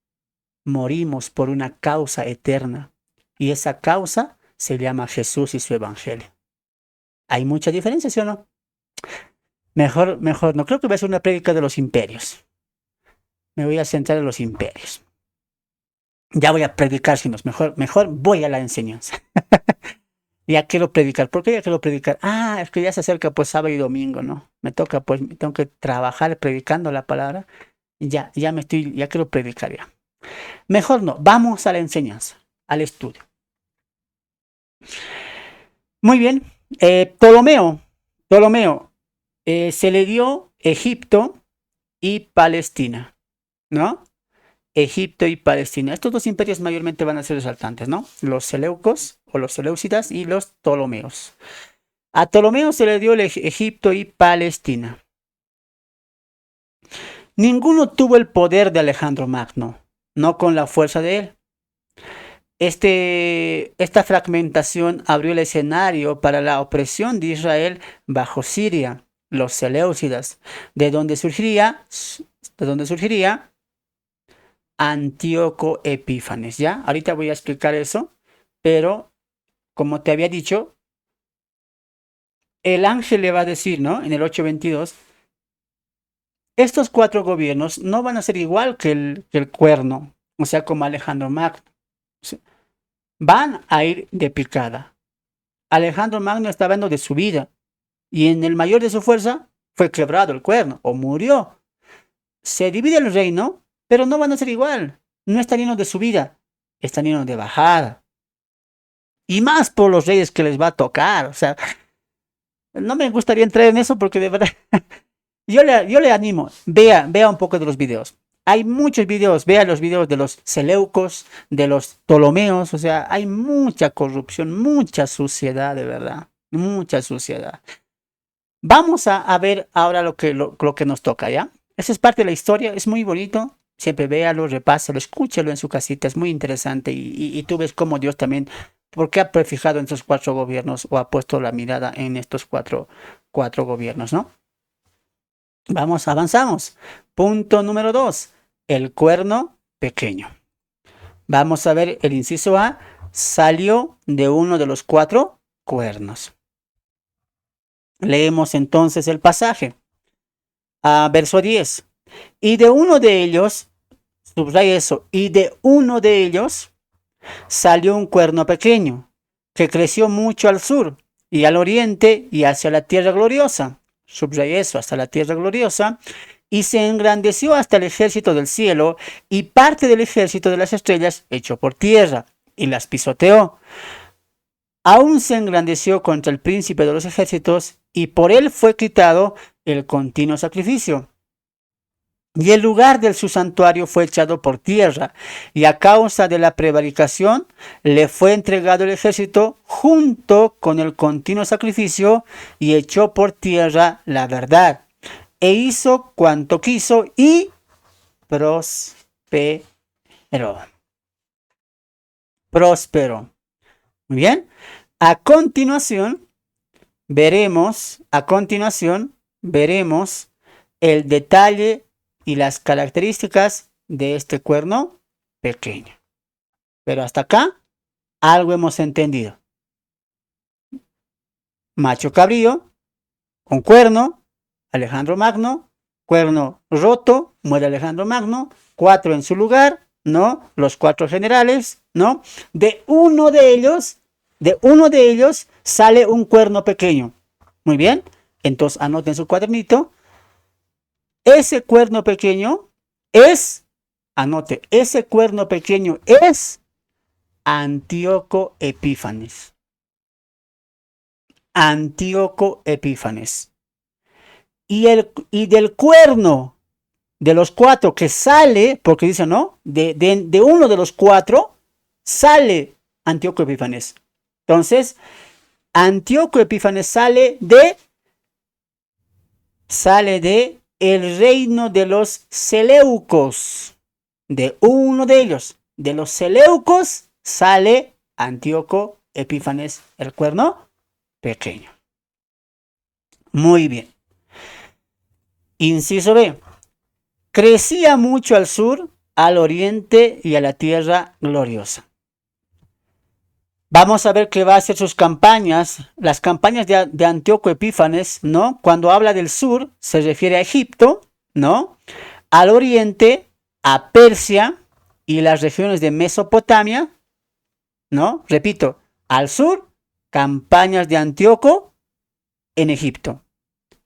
morimos por una causa eterna. Y esa causa se llama Jesús y su evangelio. ¿Hay mucha diferencia, sí o no? Mejor no. Creo que voy a hacer una prédica de los imperios. Me voy a centrar en los imperios. Ya voy a predicar, si no es mejor voy a la enseñanza. Ya quiero predicar. ¿Por qué ya quiero predicar? Es que ya se acerca pues sábado y domingo, ¿no? Me toca pues, tengo que trabajar predicando la palabra. Ya quiero predicar ya. Mejor no, vamos a la enseñanza, al estudio. Muy bien, Ptolomeo, se le dio Egipto y Palestina, ¿no? Egipto y Palestina. Estos dos imperios mayormente van a ser resaltantes, ¿no? Los seleucos o los seleucidas y los ptolomeos. A Ptolomeo se le dio Egipto y Palestina. Ninguno tuvo el poder de Alejandro Magno, no con la fuerza de él. Esta fragmentación abrió el escenario para la opresión de Israel bajo Siria, los seleucidas, de donde surgiría Antíoco Epífanes, ¿ya? Ahorita voy a explicar eso, pero como te había dicho, el ángel le va a decir, ¿no? En el 8:22, estos 4 gobiernos no van a ser igual que el cuerno, o sea, como Alejandro Magno. Van a ir de picada. Alejandro Magno está hablando de su vida, y en el mayor de su fuerza fue quebrado el cuerno, o murió. Se divide el reino, pero no van a ser igual. No están llenos de subida, están llenos de bajada. Y más por los reyes que les va a tocar. O sea, no me gustaría entrar en eso porque de verdad yo le animo, vea un poco de los videos. Hay muchos videos, vea los videos de los seleucos, de los ptolomeos, o sea, hay mucha corrupción, mucha suciedad, de verdad, mucha suciedad. Vamos a ver ahora lo que nos toca, ¿ya? Esa es parte de la historia, es muy bonito, siempre véalo, repásalo, escúchalo en su casita, es muy interesante y tú ves cómo Dios también, porque ha prefijado en estos 4 gobiernos o ha puesto la mirada en estos cuatro gobiernos, ¿no? Vamos, avanzamos. Punto número 2. El cuerno pequeño. Vamos a ver el inciso A. Salió de uno de los 4 cuernos. Leemos entonces el pasaje. Verso 10. Y de uno de ellos, subraya eso, y de uno de ellos salió un cuerno pequeño, que creció mucho al sur y al oriente y hacia la tierra gloriosa. Subraya eso, hasta la tierra gloriosa, y se engrandeció hasta el ejército del cielo, y parte del ejército de las estrellas echó por tierra, y las pisoteó. Aún se engrandeció contra el príncipe de los ejércitos, y por él fue quitado el continuo sacrificio. Y el lugar de su santuario fue echado por tierra, y a causa de la prevaricación le fue entregado el ejército junto con el continuo sacrificio, y echó por tierra la verdad, e hizo cuanto quiso y prosperó. Prosperó. Muy bien. A continuación, veremos el detalle y las características de este cuerno pequeño. Pero hasta acá, algo hemos entendido. Macho cabrío, con cuerno, Alejandro Magno, cuerno roto, muere Alejandro Magno, 4 en su lugar, ¿no? Los 4 generales, ¿no? De uno de ellos sale un cuerno pequeño. Muy bien, entonces anoten su cuadernito. Ese cuerno pequeño es, anote, ese cuerno pequeño es Antíoco Epífanes. Antíoco Epífanes. Y del cuerno de los 4 que sale, porque dice, ¿no? De uno de los 4 sale Antíoco Epífanes. Entonces, Antíoco Epífanes sale de el reino de los Seleucos. De uno de ellos, de los Seleucos, sale Antíoco Epífanes, el cuerno pequeño. Muy bien. Inciso B. Crecía mucho al sur, al oriente y a la tierra gloriosa. Vamos a ver qué va a hacer sus campañas, las campañas de Antíoco Epífanes, ¿no? Cuando habla del sur, se refiere a Egipto, ¿no? Al oriente, a Persia y las regiones de Mesopotamia, ¿no? Repito, al sur, campañas de Antíoco en Egipto.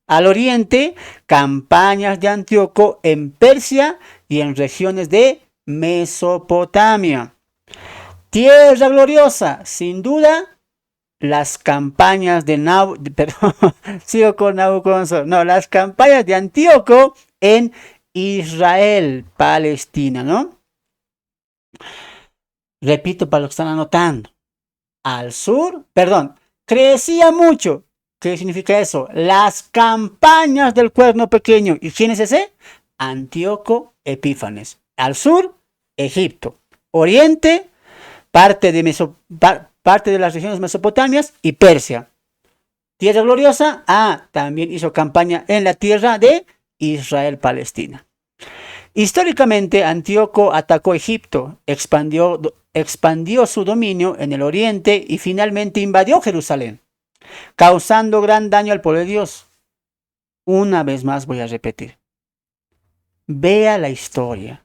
Al oriente, campañas de Antíoco en Persia y en regiones de Mesopotamia. Tierra gloriosa, sin duda, las campañas de las campañas de Antíoco en Israel, Palestina, ¿no? Repito para los que están anotando. Al sur, crecía mucho. ¿Qué significa eso? Las campañas del cuerno pequeño. ¿Y quién es ese? Antíoco Epífanes. Al sur, Egipto. Oriente, parte de las regiones mesopotamias y Persia. Tierra gloriosa, también hizo campaña en la tierra de Israel-Palestina. Históricamente, Antíoco atacó Egipto, expandió su dominio en el oriente y finalmente invadió Jerusalén, causando gran daño al pueblo de Dios. Una vez más voy a repetir. Vea la historia.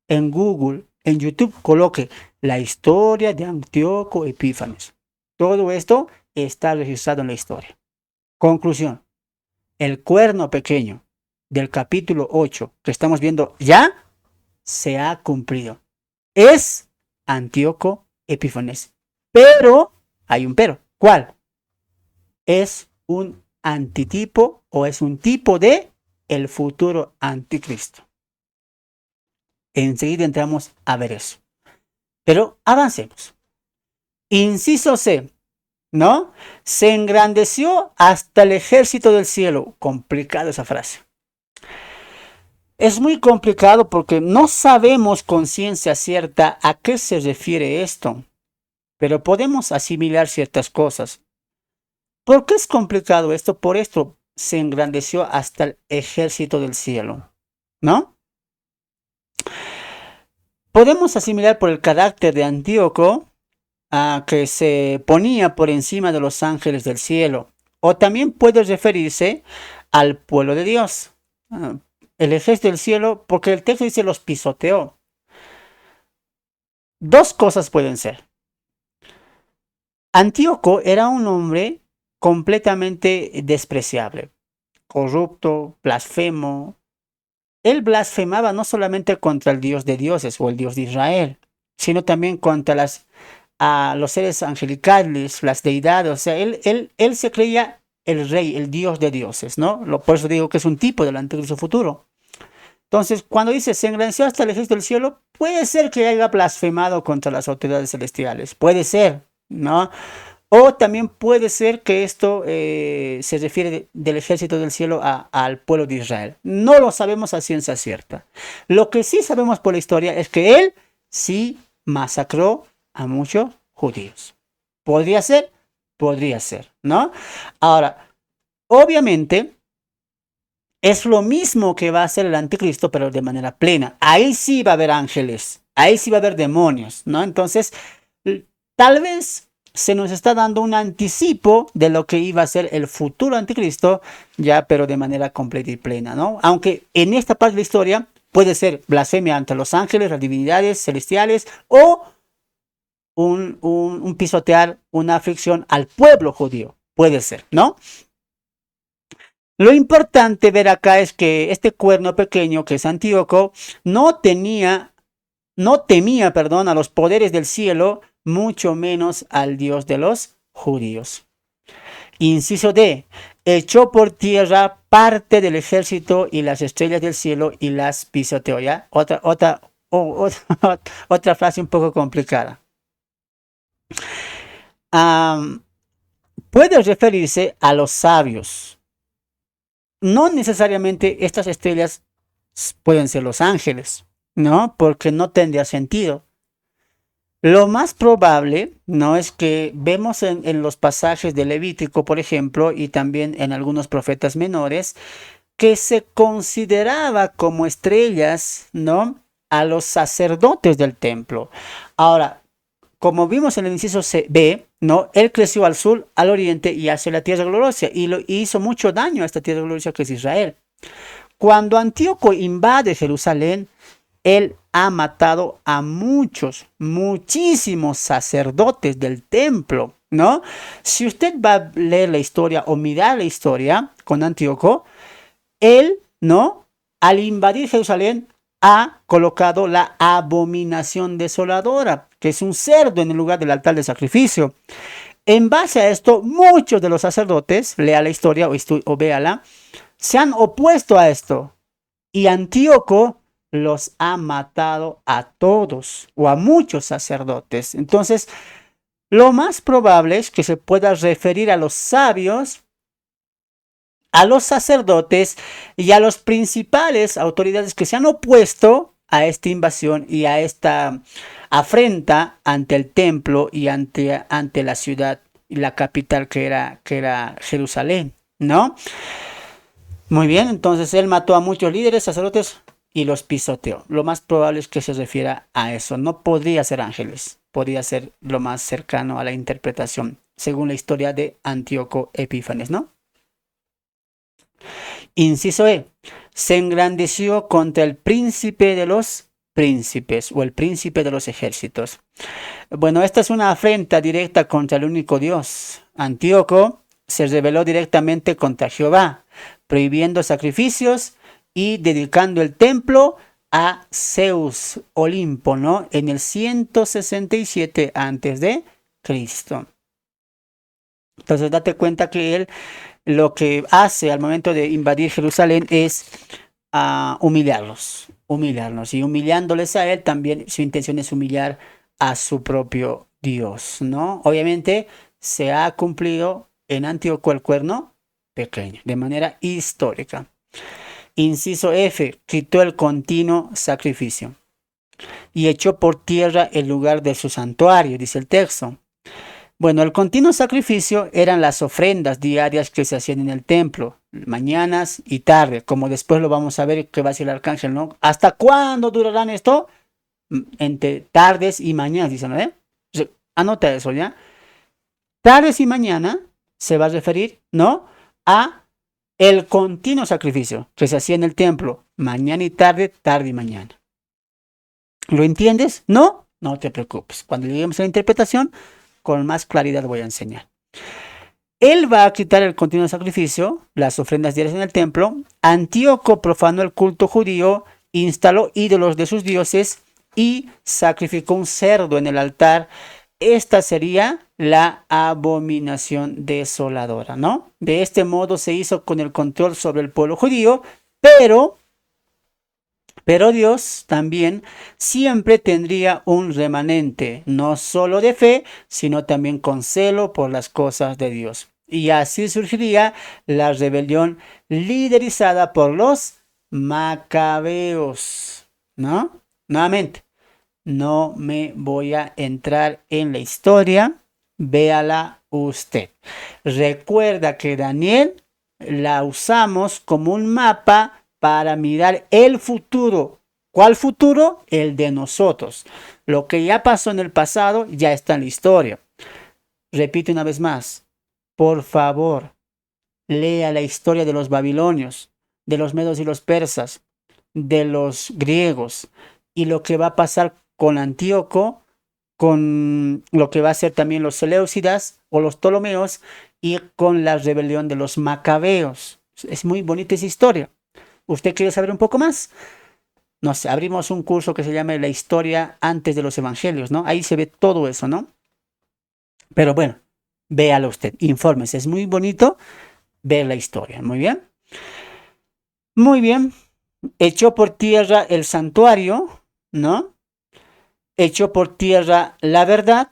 En Google, en YouTube, coloque la historia de Antíoco Epífanes. Todo esto está registrado en la historia. Conclusión. El cuerno pequeño del capítulo 8 que estamos viendo ya se ha cumplido. Es Antíoco Epífanes. Pero, hay un pero. ¿Cuál? Es un antitipo o es un tipo de el futuro anticristo. Enseguida entramos a ver eso. Pero avancemos. Inciso C, ¿no? Se engrandeció hasta el ejército del cielo. Complicada esa frase. Es muy complicado porque no sabemos con ciencia cierta a qué se refiere esto, pero podemos asimilar ciertas cosas. ¿Por qué es complicado esto? Por esto se engrandeció hasta el ejército del cielo, ¿no? Podemos asimilar por el carácter de Antíoco que se ponía por encima de los ángeles del cielo, o también puede referirse al pueblo de Dios. El ejército del cielo, porque el texto dice los pisoteó. Dos cosas pueden ser. Antíoco era un hombre completamente despreciable, corrupto, blasfemo. Él blasfemaba no solamente contra el Dios de dioses o el Dios de Israel, sino también contra los seres angelicales, las deidades. O sea, él se creía el rey, el Dios de dioses, ¿no? Por eso digo que es un tipo del anticristo futuro. Entonces, cuando dice se engrandeció hasta el ejército del cielo, puede ser que haya blasfemado contra las autoridades celestiales. Puede ser, ¿no? O también puede ser que esto se refiere del ejército del cielo al pueblo de Israel. No lo sabemos a ciencia cierta. Lo que sí sabemos por la historia es que él sí masacró a muchos judíos. ¿Podría ser? Podría ser, ¿no? Ahora, obviamente, es lo mismo que va a hacer el anticristo, pero de manera plena. Ahí sí va a haber ángeles, ahí sí va a haber demonios, ¿no? Entonces, tal vez se nos está dando un anticipo de lo que iba a ser el futuro anticristo, ya, pero de manera completa y plena, ¿no? Aunque en esta parte de la historia puede ser blasfemia ante los ángeles, las divinidades celestiales, o un pisotear, una aflicción al pueblo judío. Puede ser, ¿no? Lo importante ver acá es que este cuerno pequeño, que es Antíoco, no temía, perdón, a los poderes del cielo, mucho menos al Dios de los judíos. Inciso D. Echó por tierra parte del ejército y las estrellas del cielo y las pisoteó. ¿Ya? Otra frase un poco complicada. Um, Puede referirse a los sabios. No necesariamente estas estrellas pueden ser los ángeles, ¿no? Porque no tendría sentido. Lo más probable, ¿no? Es que vemos en los pasajes de Levítico, por ejemplo, y también en algunos profetas menores, que se consideraba como estrellas, ¿no? A los sacerdotes del templo. Ahora, como vimos en el inciso B, ¿no? Él creció al sur, al oriente y hacia la tierra gloriosa y hizo mucho daño a esta tierra gloriosa que es Israel. Cuando Antíoco invade Jerusalén, él ha matado a muchísimos sacerdotes del templo, ¿no? Si usted va a leer la historia o mirar la historia con Antíoco, él, ¿no? Al invadir Jerusalén, ha colocado la abominación desoladora, que es un cerdo en el lugar del altar de sacrificio. En base a esto, muchos de los sacerdotes, lea la historia o véala, se han opuesto a esto. Y Antíoco los ha matado a todos o a muchos sacerdotes. Entonces, lo más probable es que se pueda referir a los sabios, a los sacerdotes y a los principales autoridades que se han opuesto a esta invasión y a esta afrenta ante el templo y ante la ciudad y la capital que era Jerusalén, ¿no? Muy bien, entonces él mató a muchos líderes, sacerdotes y los pisoteó. Lo más probable es que se refiera a eso. No podría ser ángeles, podría ser lo más cercano a la interpretación, según la historia de Antíoco Epífanes, ¿no? Inciso E. Se engrandeció contra el príncipe de los príncipes o el príncipe de los ejércitos. Bueno, esta es una afrenta directa contra el único Dios. Antíoco se rebeló directamente contra Jehová, prohibiendo sacrificios y dedicando el templo a Zeus, Olimpo, ¿no? En el 167 antes de Cristo. Entonces date cuenta que él lo que hace al momento de invadir Jerusalén es humillarlos. Y humillándoles a él, también su intención es humillar a su propio Dios, ¿no? Obviamente se ha cumplido en Antíoco el cuerno pequeño, de manera histórica. Inciso F, quitó el continuo sacrificio y echó por tierra el lugar de su santuario, dice el texto. Bueno, el continuo sacrificio eran las ofrendas diarias que se hacían en el templo, mañanas y tarde, como después lo vamos a ver que va a decir el arcángel, ¿no? ¿Hasta cuándo durarán esto? Entre tardes y mañanas, dicen, ¿no? Anota eso, ¿ya? Tardes y mañana se va a referir, ¿no? A el continuo sacrificio que se hacía en el templo, mañana y tarde, tarde y mañana. ¿Lo entiendes? ¿No? No te preocupes. Cuando lleguemos a la interpretación, con más claridad voy a enseñar. Él va a quitar el continuo sacrificio, las ofrendas diarias en el templo. Antíoco profanó el culto judío, instaló ídolos de sus dioses y sacrificó un cerdo en el altar. Esta sería la abominación desoladora, ¿no? De este modo se hizo con el control sobre el pueblo judío, pero Pero Dios también siempre tendría un remanente, no solo de fe, sino también con celo por las cosas de Dios. Y así surgiría la rebelión liderizada por los macabeos, ¿no? Nuevamente, no me voy a entrar en la historia, véala usted. Recuerda que Daniel la usamos como un mapa para mirar el futuro. ¿Cuál futuro? El de nosotros. Lo que ya pasó en el pasado ya está en la historia. Repito una vez más, por favor, lea la historia de los babilonios, de los medos y los persas, de los griegos y lo que va a pasar con Antíoco, con lo que va a ser también los Seleucidas o los Ptolomeos y con la rebelión de los Macabeos. Es muy bonita esa historia. ¿Usted quiere saber un poco más? No sé, abrimos un curso que se llama La historia antes de los evangelios, ¿no? Ahí se ve todo eso, ¿no? Pero bueno, véalo usted, infórmese. Es muy bonito ver la historia. Muy bien. Muy bien. Echó por tierra el santuario, ¿no? Echó por tierra la verdad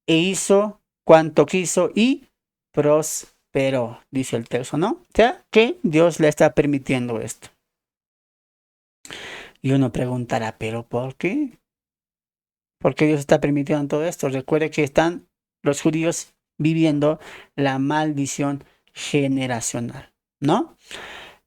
e hizo cuanto quiso y prosperó, dice el texto, ¿no? O sea, que Dios le está permitiendo esto. Y uno preguntará, ¿pero por qué? ¿Por qué Dios está permitiendo todo esto? Recuerde que están los judíos viviendo la maldición generacional, ¿no?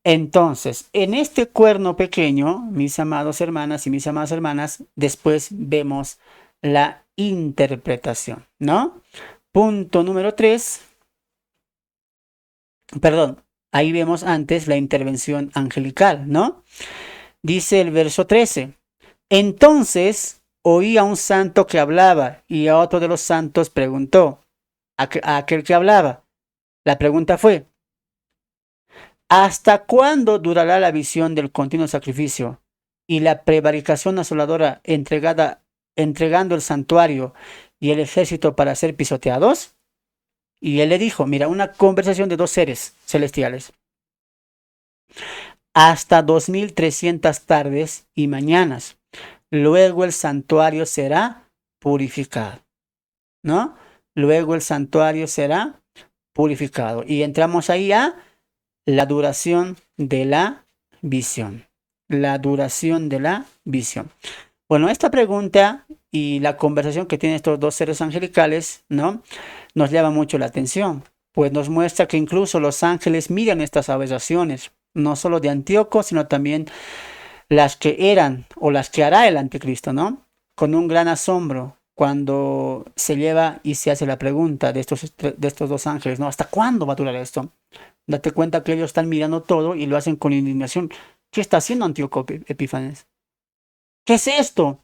Entonces, en este cuerno pequeño, mis amados hermanas y mis amadas hermanas, después vemos la interpretación, ¿no? Punto número 3, perdón, ahí vemos antes la intervención angelical, ¿no? Dice el verso 13, entonces oí a un santo que hablaba y a otro de los santos preguntó, a aquel que hablaba, la pregunta fue, ¿hasta cuándo durará la visión del continuo sacrificio y la prevaricación asoladora entregando el santuario y el ejército para ser pisoteados? Y él le dijo, mira, una conversación de dos seres celestiales. Hasta 2300 tardes y mañanas. Luego el santuario será purificado, ¿no? Luego el santuario será purificado. Y entramos ahí a la duración de la visión. La duración de la visión. Bueno, esta pregunta y la conversación que tienen estos dos seres angelicales, ¿no? Nos llama mucho la atención, pues nos muestra que incluso los ángeles miran estas aberraciones, no solo de Antíoco, sino también las que eran o las que hará el anticristo, ¿no? Con un gran asombro cuando se lleva y se hace la pregunta de estos dos ángeles, ¿no? ¿Hasta cuándo va a durar esto? Date cuenta que ellos están mirando todo y lo hacen con indignación. ¿Qué está haciendo Antíoco Epífanes? ¿Qué es esto?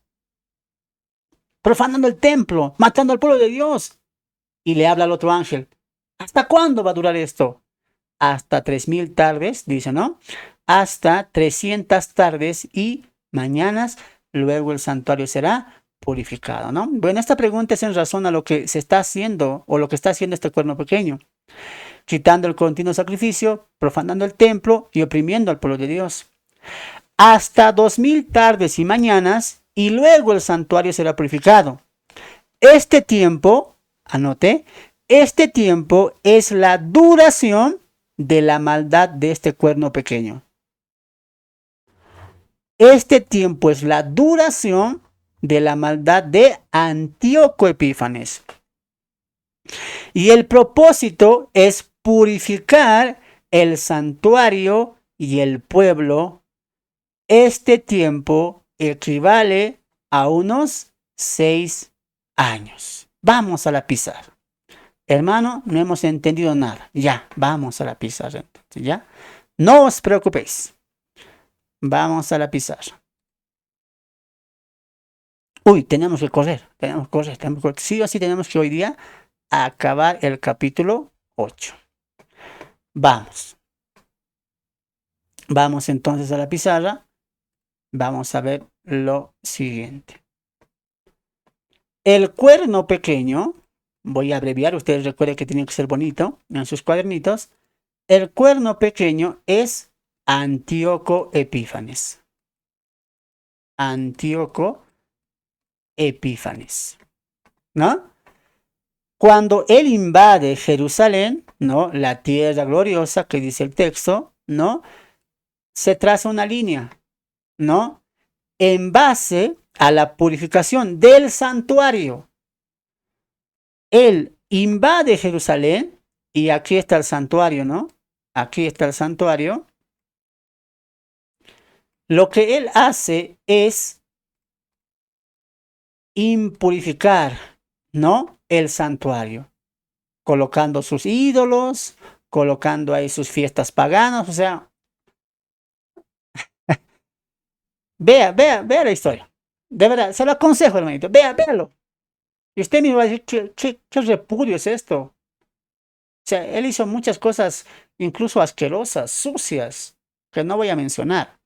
Profanando el templo, matando al pueblo de Dios. Y le habla al otro ángel. ¿Hasta cuándo va a durar esto? Hasta 3000 tardes, dice, ¿no? Hasta 300 tardes y mañanas, luego el santuario será purificado, ¿no? Bueno, esta pregunta es en razón a lo que se está haciendo o lo que está haciendo este cuerno pequeño, quitando el continuo sacrificio, profanando el templo y oprimiendo al pueblo de Dios. Hasta 2000 tardes y mañanas y luego el santuario será purificado. Este tiempo, anote, este tiempo es la duración de la maldad de este cuerno pequeño. Este tiempo es la duración de la maldad de Antíoco Epífanes. Y el propósito es purificar el santuario y el pueblo. Este tiempo equivale a unos 6 años. Vamos a la pizarra. Hermano, no hemos entendido nada. Ya, vamos a la pizarra. ¿Ya? No os preocupéis. Vamos a la pizarra. Uy, tenemos que correr. Tenemos que correr. Sí o sí tenemos que hoy día acabar el capítulo 8. Vamos. Vamos entonces a la pizarra. Vamos a ver lo siguiente. El cuerno pequeño, voy a abreviar, ustedes recuerden que tiene que ser bonito en sus cuadernitos. El cuerno pequeño es Antíoco Epífanes. Antíoco Epífanes, ¿no? Cuando él invade Jerusalén, ¿no? La tierra gloriosa que dice el texto, ¿no? Se traza una línea, ¿no? En base a la purificación del santuario. Él invade Jerusalén y aquí está el santuario, ¿no? Aquí está el santuario. Lo que él hace es impurificar, ¿no? El santuario, colocando sus ídolos, colocando ahí sus fiestas paganas, o sea, vea la historia. De verdad, se lo aconsejo, hermanito. Véalo. Y usted mismo va a decir, ¿qué repudio es esto? O sea, él hizo muchas cosas, incluso asquerosas, sucias, que no voy a mencionar,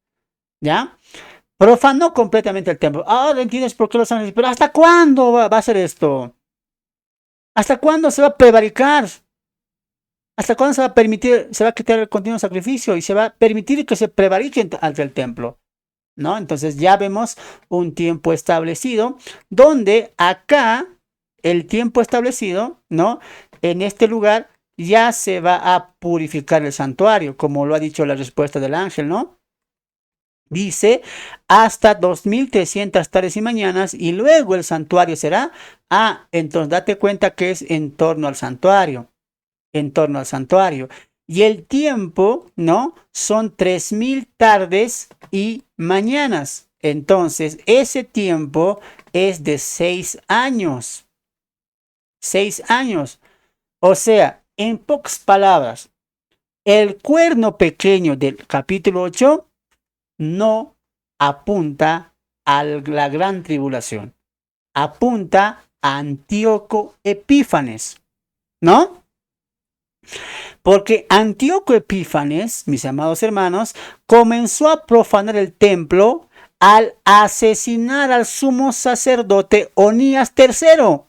¿ya? Profanó completamente el templo. Ahora entiendes por qué los ángeles, pero ¿hasta cuándo va a hacer esto? ¿Hasta cuándo se va a prevaricar? ¿Hasta cuándo se va a permitir, se va a quitar el continuo sacrificio y se va a permitir que se prevarique ante el templo? ¿No? Entonces ya vemos un tiempo establecido, donde acá el tiempo establecido, ¿no? En este lugar ya se va a purificar el santuario, como lo ha dicho la respuesta del ángel, ¿no? Dice, hasta 2300 tardes y mañanas, y luego el santuario será, entonces date cuenta que es en torno al santuario, en torno al santuario. Y el tiempo, ¿no? Son 3000 tardes y mañanas. Entonces, ese tiempo es de 6 años. 6 años. O sea, en pocas palabras, el cuerno pequeño del capítulo 8 no apunta a la gran tribulación. Apunta a Antíoco Epífanes, ¿no? Porque Antíoco Epífanes, mis amados hermanos, comenzó a profanar el templo al asesinar al sumo sacerdote Onías III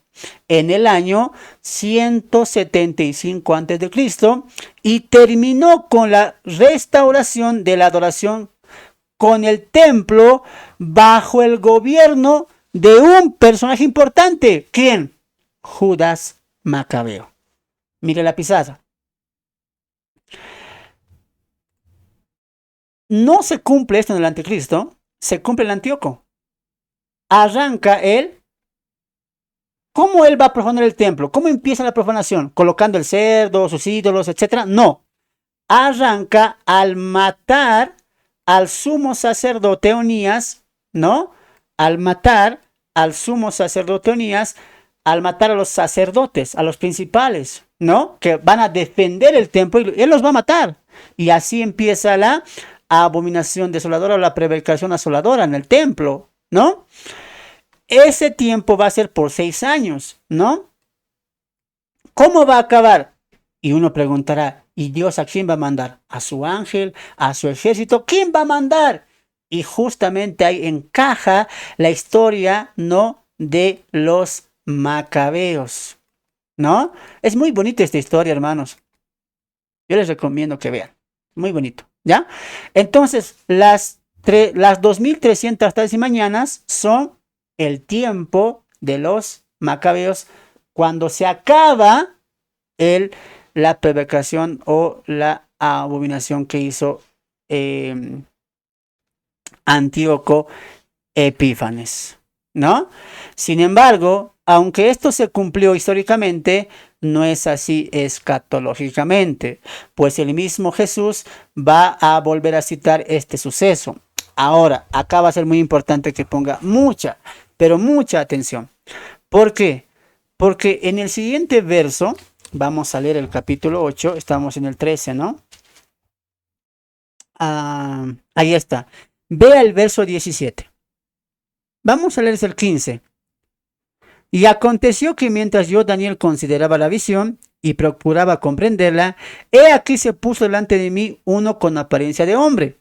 en el año 175 a.C. y terminó con la restauración de la adoración con el templo bajo el gobierno de un personaje importante. ¿Quién? Judas Macabeo. Mire la pizarra. No se cumple esto en el anticristo, se cumple el Antíoco. Arranca él. ¿Cómo él va a profanar el templo? ¿Cómo empieza la profanación? ¿Colocando el cerdo, sus ídolos, etcétera? No. Arranca al matar al sumo sacerdote Onías, ¿no? Al matar al sumo sacerdote Onías, al matar a los sacerdotes, a los principales, ¿no? Que van a defender el templo y él los va a matar. Y así empieza la abominación desoladora o la prevaricación asoladora en el templo, ¿no? Ese tiempo va a ser por 6 años, ¿no? ¿Cómo va a acabar? Y uno preguntará, ¿y Dios a quién va a mandar? ¿A su ángel? ¿A su ejército? ¿Quién va a mandar? Y justamente ahí encaja la historia, ¿no? De los macabeos, ¿no? Es muy bonita esta historia, hermanos. Yo les recomiendo que vean. Muy bonito, ¿ya? Entonces, las 2300 tardes y mañanas son el tiempo de los macabeos cuando se acaba la prevaricación o la abominación que hizo Antíoco Epífanes, ¿no? Sin embargo, aunque esto se cumplió históricamente, no es así escatológicamente, pues el mismo Jesús va a volver a citar este suceso. Ahora, acá va a ser muy importante que ponga mucha, pero mucha atención. ¿Por qué? Porque en el siguiente verso, vamos a leer el capítulo 8, estamos en el 13, ¿no? Ahí está. Vea el verso 17. Vamos a leer el 15. Y aconteció que mientras yo, Daniel, consideraba la visión y procuraba comprenderla, he aquí se puso delante de mí uno con apariencia de hombre.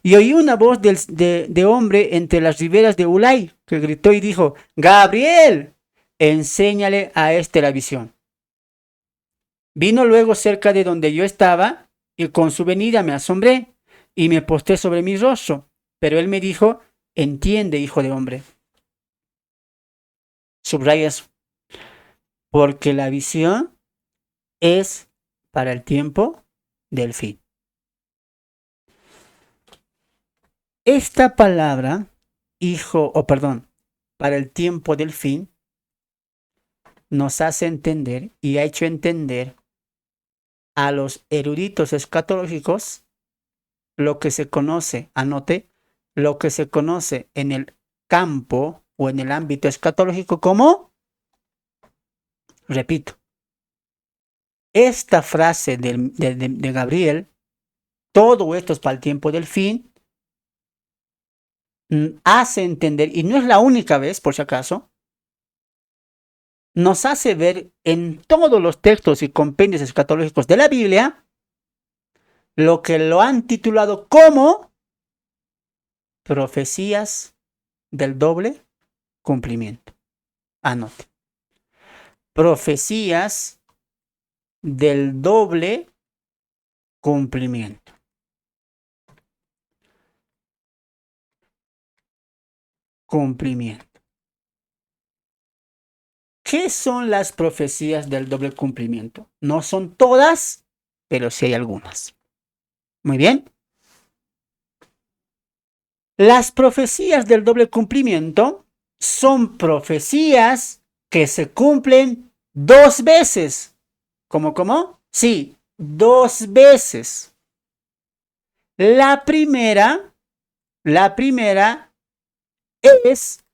Y oí una voz de hombre entre las riberas de Ulai, que gritó y dijo, Gabriel, enséñale a este la visión. Vino luego cerca de donde yo estaba, y con su venida me asombré, y me postré sobre mi rostro. Pero él me dijo, Entiende, hijo de hombre. Subraya eso. Porque la visión es para el tiempo del fin. Esta palabra, para el tiempo del fin, nos hace entender y ha hecho entender a los eruditos escatológicos lo que se conoce, anote, lo que se conoce en el campo o en el ámbito escatológico como, repito, esta frase de Gabriel, todo esto es para el tiempo del fin, hace entender, y no es la única vez, por si acaso, nos hace ver en todos los textos y compendios escatológicos de la Biblia lo que lo han titulado como profecías del doble cumplimiento. Anote. Profecías del doble cumplimiento. Cumplimiento. ¿Qué son las profecías del doble cumplimiento? No son todas, pero sí hay algunas. Muy bien. Las profecías del doble cumplimiento son profecías que se cumplen 2 veces. ¿Cómo? Sí, 2 veces. La primera es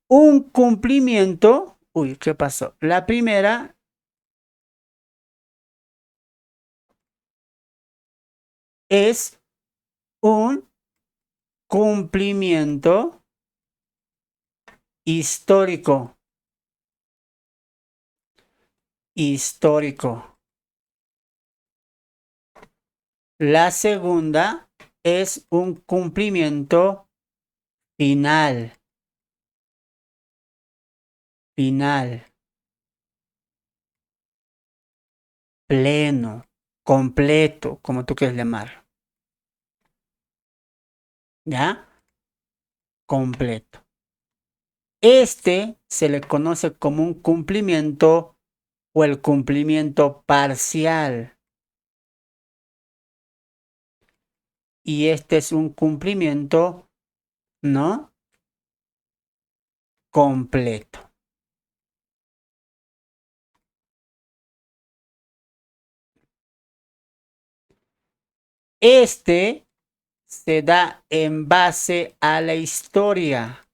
un cumplimiento. Uy, ¿qué pasó? La primera es un cumplimiento histórico. La segunda es un cumplimiento final. Pleno, completo, como tú quieres llamar. ¿Ya? Completo. Este se le conoce como un cumplimiento o el cumplimiento parcial. Y este es un cumplimiento, ¿no? Completo. Este se da en base a la historia.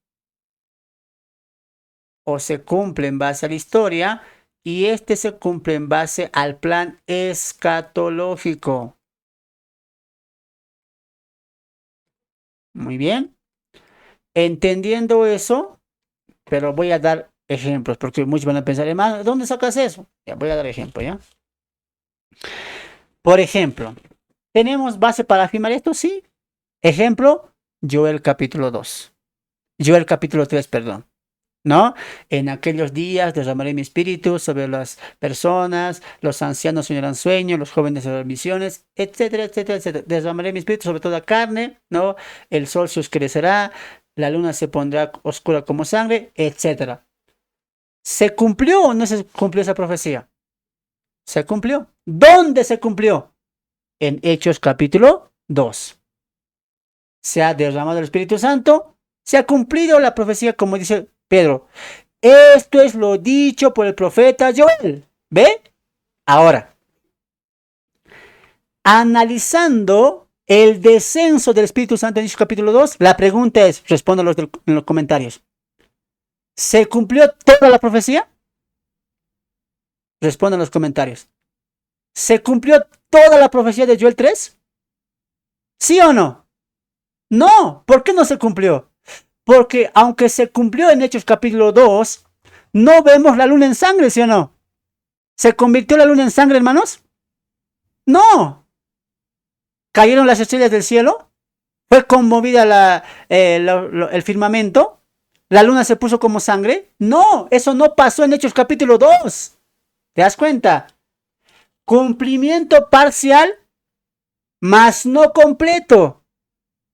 O se cumple en base a la historia. Y este se cumple en base al plan escatológico. Muy bien. Entendiendo eso, pero voy a dar ejemplos, porque muchos van a pensar, hermano, ¿dónde sacas eso? Ya voy a dar ejemplo, ¿ya? Por ejemplo, ¿tenemos base para afirmar esto? Sí. Ejemplo, Joel capítulo 2. Joel capítulo 3, perdón. ¿No? En aquellos días derramaré mi espíritu sobre las personas, los ancianos soñarán sueños, los jóvenes verán visiones, etcétera, etcétera, etcétera. Derramaré mi espíritu sobre toda carne, ¿no? El sol se oscurecerá, la luna se pondrá oscura como sangre, etcétera. ¿Se cumplió o no se cumplió esa profecía? Se cumplió. ¿Dónde se cumplió? En Hechos capítulo 2. Se ha derramado el Espíritu Santo, se ha cumplido la profecía como dice Pedro. Esto es lo dicho por el profeta Joel. ¿Ve? Ahora, analizando el descenso del Espíritu Santo en Hechos capítulo 2, la pregunta es, respóndalos en los comentarios. ¿Se cumplió toda la profecía? Respondan en los comentarios. ¿Se cumplió toda la profecía de Joel 3? ¿Sí o no? No, ¿por qué no se cumplió? Porque aunque se cumplió en Hechos capítulo 2, no vemos la luna en sangre, ¿sí o no? ¿Se convirtió la luna en sangre, hermanos? No. ¿Cayeron las estrellas del cielo? ¿Fue conmovida el firmamento? ¿La luna se puso como sangre? No, eso no pasó en Hechos capítulo 2. ¿Te das cuenta? Cumplimiento parcial, mas no completo.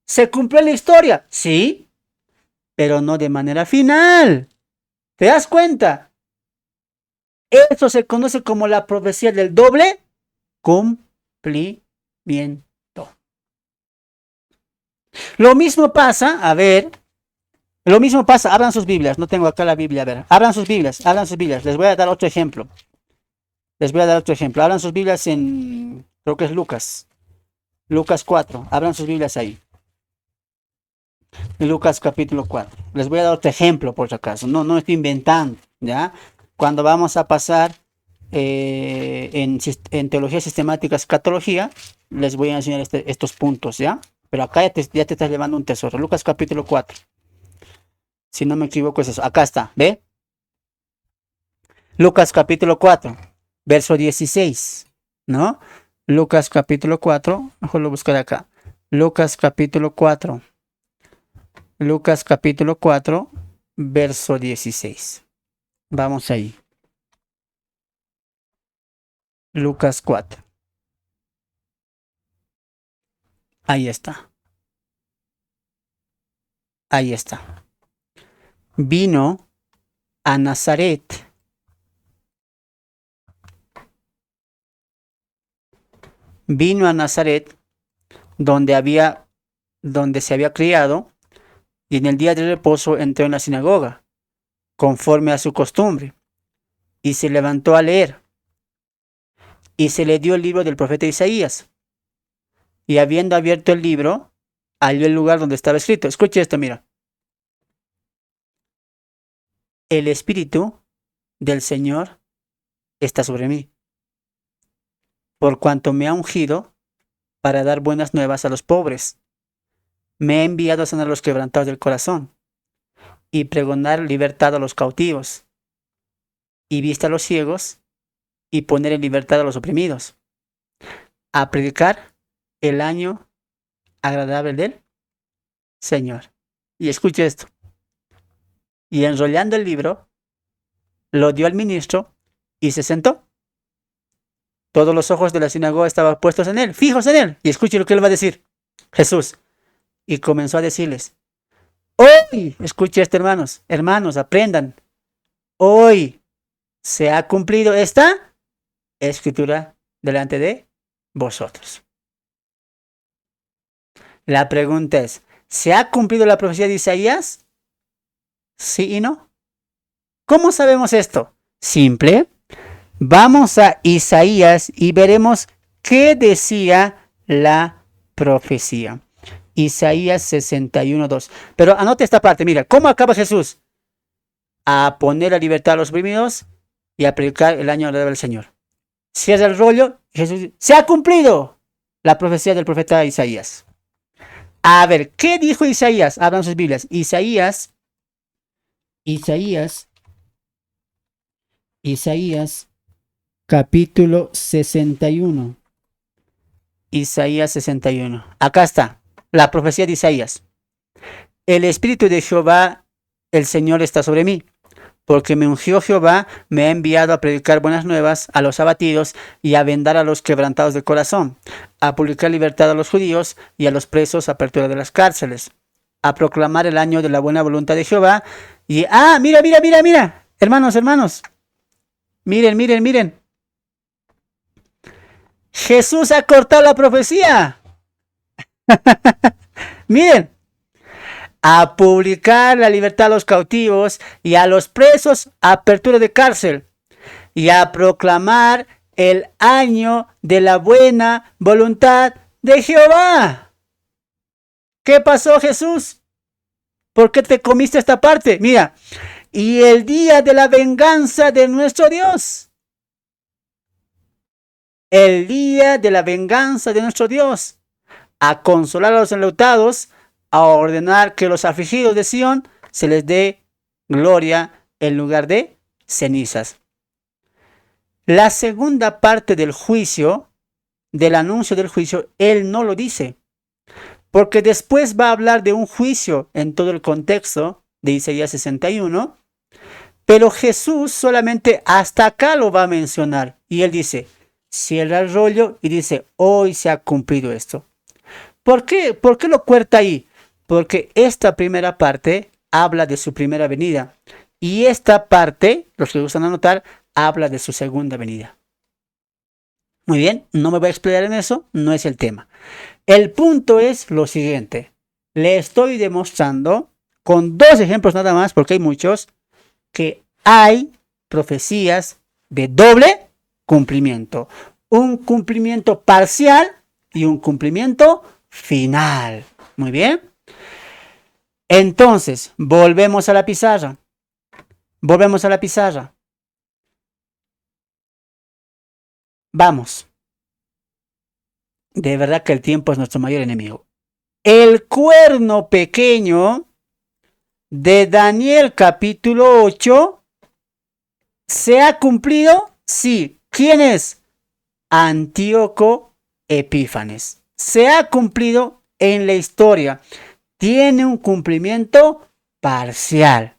¿Se cumplió la historia? Sí. pero no de manera final. ¿Te das cuenta? Eso se conoce como la profecía del doble cumplimiento. Lo mismo pasa, a ver, lo mismo pasa, abran sus Biblias, no tengo acá la Biblia, a ver, abran sus Biblias, les voy a dar otro ejemplo, abran sus Biblias en, creo que es Lucas 4, abran sus Biblias ahí, en Lucas capítulo 4, les voy a dar otro ejemplo por si acaso, no estoy inventando, ¿ya? Cuando vamos a pasar en teología sistemática, escatología, les voy a enseñar estos puntos, ¿ya? Pero acá ya te estás llevando un tesoro, Lucas capítulo 4. Si no me equivoco es eso. Acá está, ¿ve? Lucas capítulo 4, verso 16, ¿no? Lucas capítulo 4, mejor lo buscaré acá. Lucas capítulo 4, verso 16. Vamos ahí. Lucas 4. Ahí está. Ahí está. Vino a Nazaret. Vino a Nazaret, donde se había criado, y en el día de reposo entró en la sinagoga, conforme a su costumbre, y se levantó a leer, y se le dio el libro del profeta Isaías, y habiendo abierto el libro, halló el lugar donde estaba escrito. Escuche esto, mira. El Espíritu del Señor está sobre mí, por cuanto me ha ungido para dar buenas nuevas a los pobres. Me ha enviado a sanar a los quebrantados del corazón, y pregonar libertad a los cautivos, y vista a los ciegos, y poner en libertad a los oprimidos, a predicar el año agradable del Señor. Y escuche esto. Y enrollando el libro, lo dio al ministro y se sentó. Todos los ojos de la sinagoga estaban puestos en él, fijos en él. Y escuche lo que él va a decir. Jesús. Y comenzó a decirles: hoy, escuche esto, hermanos, aprendan. Hoy se ha cumplido esta escritura delante de vosotros. La pregunta es, ¿se ha cumplido la profecía de Isaías? ¿Sí y no? ¿Cómo sabemos esto? Simple. Vamos a Isaías y veremos qué decía la profecía. Isaías 61:2. Pero anote esta parte, mira, ¿cómo acaba Jesús? A poner la libertad a los oprimidos y a predicar el año agradable del Señor. Cierra el rollo, Jesús dice: se ha cumplido la profecía del profeta Isaías. A ver, ¿qué dijo Isaías? Abran sus Biblias. Isaías capítulo 61. Isaías 61. Acá está, la profecía de Isaías. El Espíritu de Jehová, el Señor, está sobre mí, porque me ungió Jehová, me ha enviado a predicar buenas nuevas a los abatidos y a vendar a los quebrantados de corazón, a publicar libertad a los judíos y a los presos apertura de las cárceles, a proclamar el año de la buena voluntad de Jehová. Y, mira, hermanos, miren. Jesús ha cortado la profecía. Miren. A publicar la libertad a los cautivos y a los presos apertura de cárcel, y a proclamar el año de la buena voluntad de Jehová. ¿Qué pasó, Jesús? ¿Por qué te comiste esta parte? Mira, y el día de la venganza de nuestro Dios. El día de la venganza de nuestro Dios. A consolar a los enlutados, a ordenar que los afligidos de Sión se les dé gloria en lugar de cenizas. La segunda parte del juicio, del anuncio del juicio, él no lo dice, porque después va a hablar de un juicio en todo el contexto de Isaías 61, pero Jesús solamente hasta acá lo va a mencionar, y él dice, cierra el rollo y dice: hoy se ha cumplido esto. ¿Por qué lo corta ahí? Porque esta primera parte habla de su primera venida. Y esta parte, los que gustan anotar, habla de su segunda venida. Muy bien, no me voy a explayar en eso, no es el tema. El punto es lo siguiente. Le estoy demostrando con dos ejemplos nada más, porque hay muchos, que hay profecías de doble cumplimiento. Un cumplimiento parcial y un cumplimiento final. Muy bien. Entonces, volvemos a la pizarra. Volvemos a la pizarra. Vamos. De verdad que el tiempo es nuestro mayor enemigo. El cuerno pequeño de Daniel capítulo 8 se ha cumplido. Sí. ¿Quién es? Antíoco Epífanes. Se ha cumplido en la historia. Tiene un cumplimiento parcial,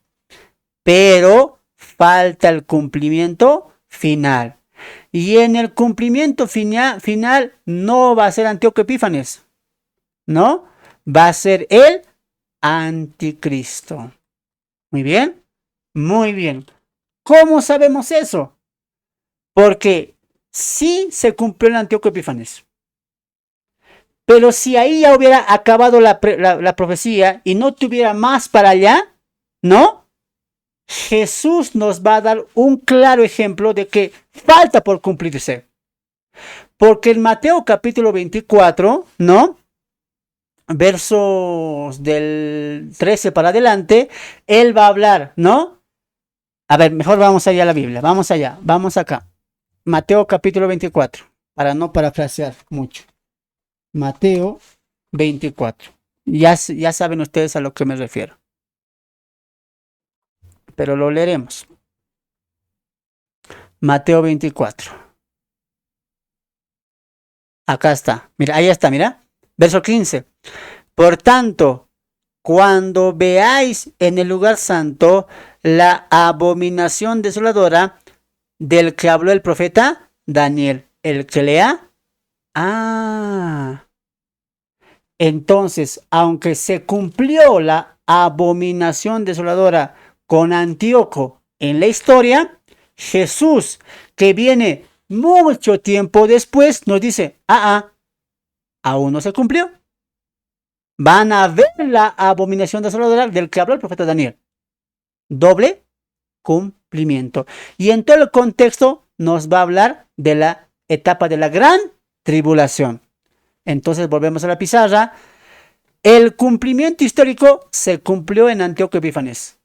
pero falta el cumplimiento final. Y en el cumplimiento final no va a ser Antíoco Epífanes, ¿no? Va a ser el anticristo. Muy bien, muy bien. ¿Cómo sabemos eso? Porque sí se cumplió el Antíoco Epífanes. Pero si ahí ya hubiera acabado la profecía y no tuviera más para allá, ¿no? Jesús nos va a dar un claro ejemplo de que falta por cumplirse. Porque en Mateo capítulo 24, ¿no? Versos del 13 para adelante, él va a hablar, ¿no? A ver, mejor vamos allá a la Biblia, vamos allá, vamos acá. Mateo capítulo 24, para no parafrasear mucho. Mateo 24. Ya saben ustedes a lo que me refiero. Pero lo leeremos. Mateo 24. Acá está. Mira, ahí está, mira. Verso 15. Por tanto, cuando veáis en el lugar santo la abominación desoladora del que habló el profeta Daniel, el que lea. Entonces, aunque se cumplió la abominación desoladora con Antíoco en la historia, Jesús, que viene mucho tiempo después, nos dice, aún no se cumplió. Van a ver la abominación desoladora del que habló el profeta Daniel. Doble cumplimiento. Y en todo el contexto nos va a hablar de la etapa de la gran tribulación. Entonces volvemos a la pizarra. El cumplimiento histórico se cumplió en Antíoco Epífanes,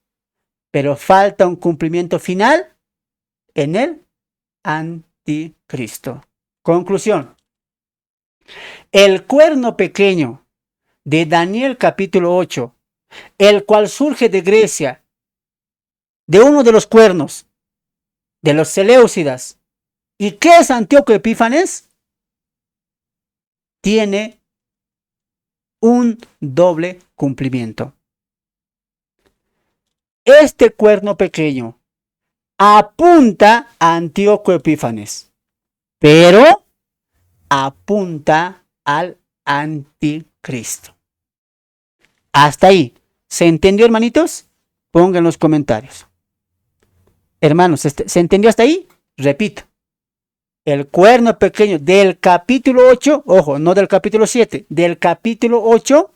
pero falta un cumplimiento final en el anticristo. Conclusión. El cuerno pequeño de Daniel capítulo 8, el cual surge de Grecia, de uno de los cuernos, de los Seleucidas. ¿Y qué es Antíoco Epífanes? Tiene un doble cumplimiento. Este cuerno pequeño apunta a Antíoco Epífanes, pero apunta al anticristo. Hasta ahí. ¿Se entendió, hermanitos? Pongan en los comentarios. Hermanos, ¿se entendió hasta ahí? Repito. El cuerno pequeño del capítulo 8, ojo, no del capítulo 7, del capítulo 8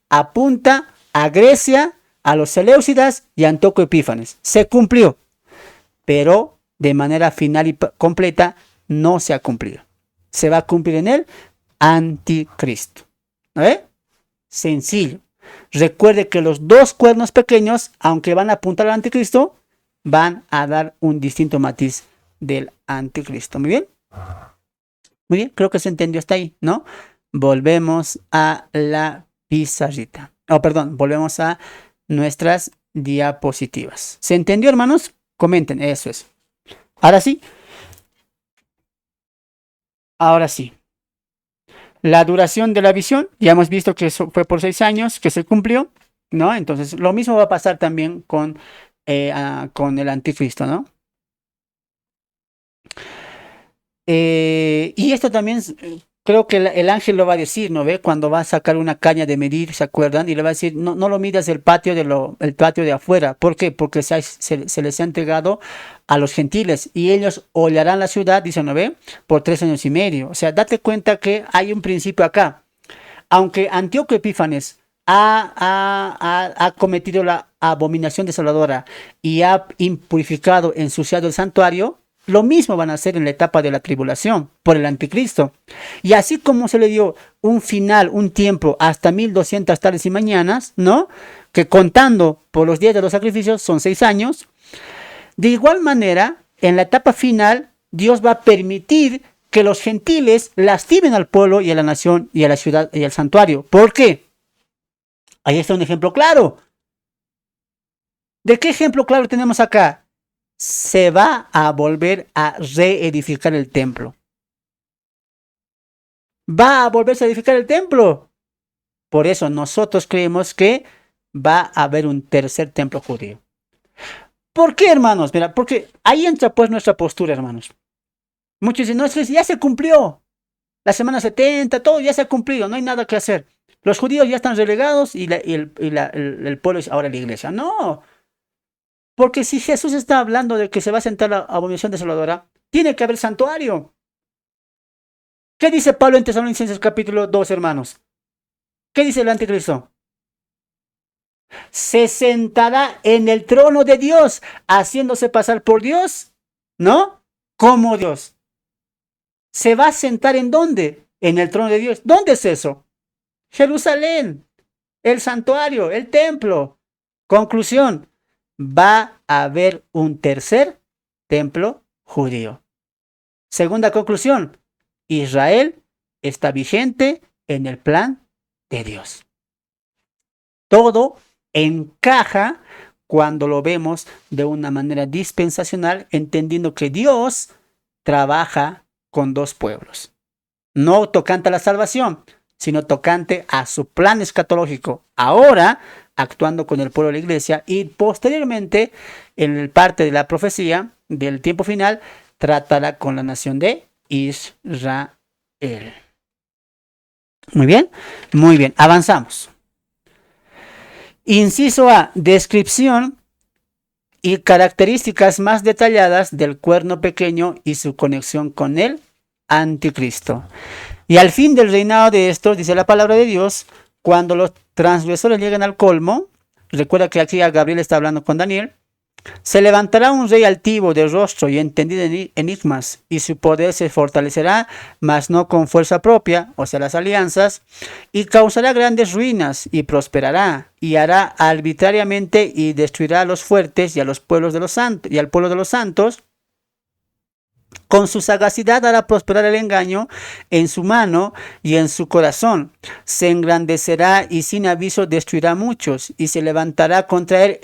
apunta a Grecia, a los Seleucidas y a Antíoco Epífanes. Se cumplió, pero de manera final y completa no se ha cumplido. Se va a cumplir en el anticristo. Sencillo. Recuerde que los dos cuernos pequeños, aunque van a apuntar al anticristo, van a dar un distinto matiz del anticristo. Muy bien. Muy bien, creo que se entendió hasta ahí, ¿no? Volvemos a la pizarrita. Volvemos a nuestras diapositivas. ¿Se entendió, hermanos? Comenten, eso es. Ahora sí. Ahora sí. La duración de la visión, ya hemos visto que eso fue por 6 años, que se cumplió, ¿no? Entonces, lo mismo va a pasar también con el anticristo, ¿no? Y esto también creo que el ángel lo va a decir, ¿no ve? Cuando va a sacar una caña de medir, ¿se acuerdan? Y le va a decir, no, no lo midas el patio de afuera. ¿Por qué? Porque se les ha entregado a los gentiles y ellos hollarán la ciudad, dice, ¿no ve? Por 3 años y medio. O sea, date cuenta que hay un principio acá. Aunque Antíoco Epífanes ha cometido la abominación desoladora y ha impurificado, ensuciado el santuario, lo mismo van a hacer en la etapa de la tribulación por el anticristo. Y así como se le dio un final, un tiempo, hasta 1200 tardes y mañanas, ¿no? Que contando por los días de los sacrificios son 6 años. De igual manera, en la etapa final, Dios va a permitir que los gentiles lastimen al pueblo y a la nación y a la ciudad y al santuario. ¿Por qué? Ahí está un ejemplo claro. ¿De qué ejemplo claro tenemos acá? Se va a volver a reedificar el templo. Va a volverse a edificar el templo. Por eso nosotros creemos que va a haber un tercer templo judío. ¿Por qué, hermanos? Mira, porque ahí entra pues nuestra postura, hermanos. Muchos dicen, no, es que ya se cumplió. La semana 70, todo ya se ha cumplido, no hay nada que hacer. Los judíos ya están relegados y el pueblo es ahora la iglesia. No, porque si Jesús está hablando de que se va a sentar la abominación desoladora, tiene que haber santuario. ¿Qué dice Pablo en Tesalonicenses capítulo 2, hermanos? ¿Qué dice el anticristo? Se sentará en el trono de Dios, haciéndose pasar por Dios, ¿no? Como Dios. ¿Se va a sentar en dónde? En el trono de Dios. ¿Dónde es eso? Jerusalén, el santuario, el templo. Conclusión, va a haber un tercer templo judío. Segunda conclusión, Israel está vigente en el plan de Dios. Todo encaja cuando lo vemos de una manera dispensacional, entendiendo que Dios trabaja con dos pueblos. No tocante a la salvación, sino tocante a su plan escatológico. Ahora, actuando con el pueblo de la iglesia y posteriormente, en parte de la profecía del tiempo final, tratará con la nación de Israel. Muy bien, avanzamos. Inciso A, descripción y características más detalladas del cuerno pequeño y su conexión con el anticristo. Y al fin del reinado de estos, dice la palabra de Dios, cuando los transgresores lleguen al colmo, recuerda que aquí a Gabriel está hablando con Daniel, se levantará un rey altivo de rostro y entendido en enigmas, y su poder se fortalecerá, mas no con fuerza propia, o sea, las alianzas, y causará grandes ruinas, y prosperará, y hará arbitrariamente y destruirá a los fuertes y a los pueblos de los santos, y al pueblo de los santos. Con su sagacidad hará prosperar el engaño en su mano y en su corazón. Se engrandecerá y sin aviso destruirá a muchos, y se levantará contra él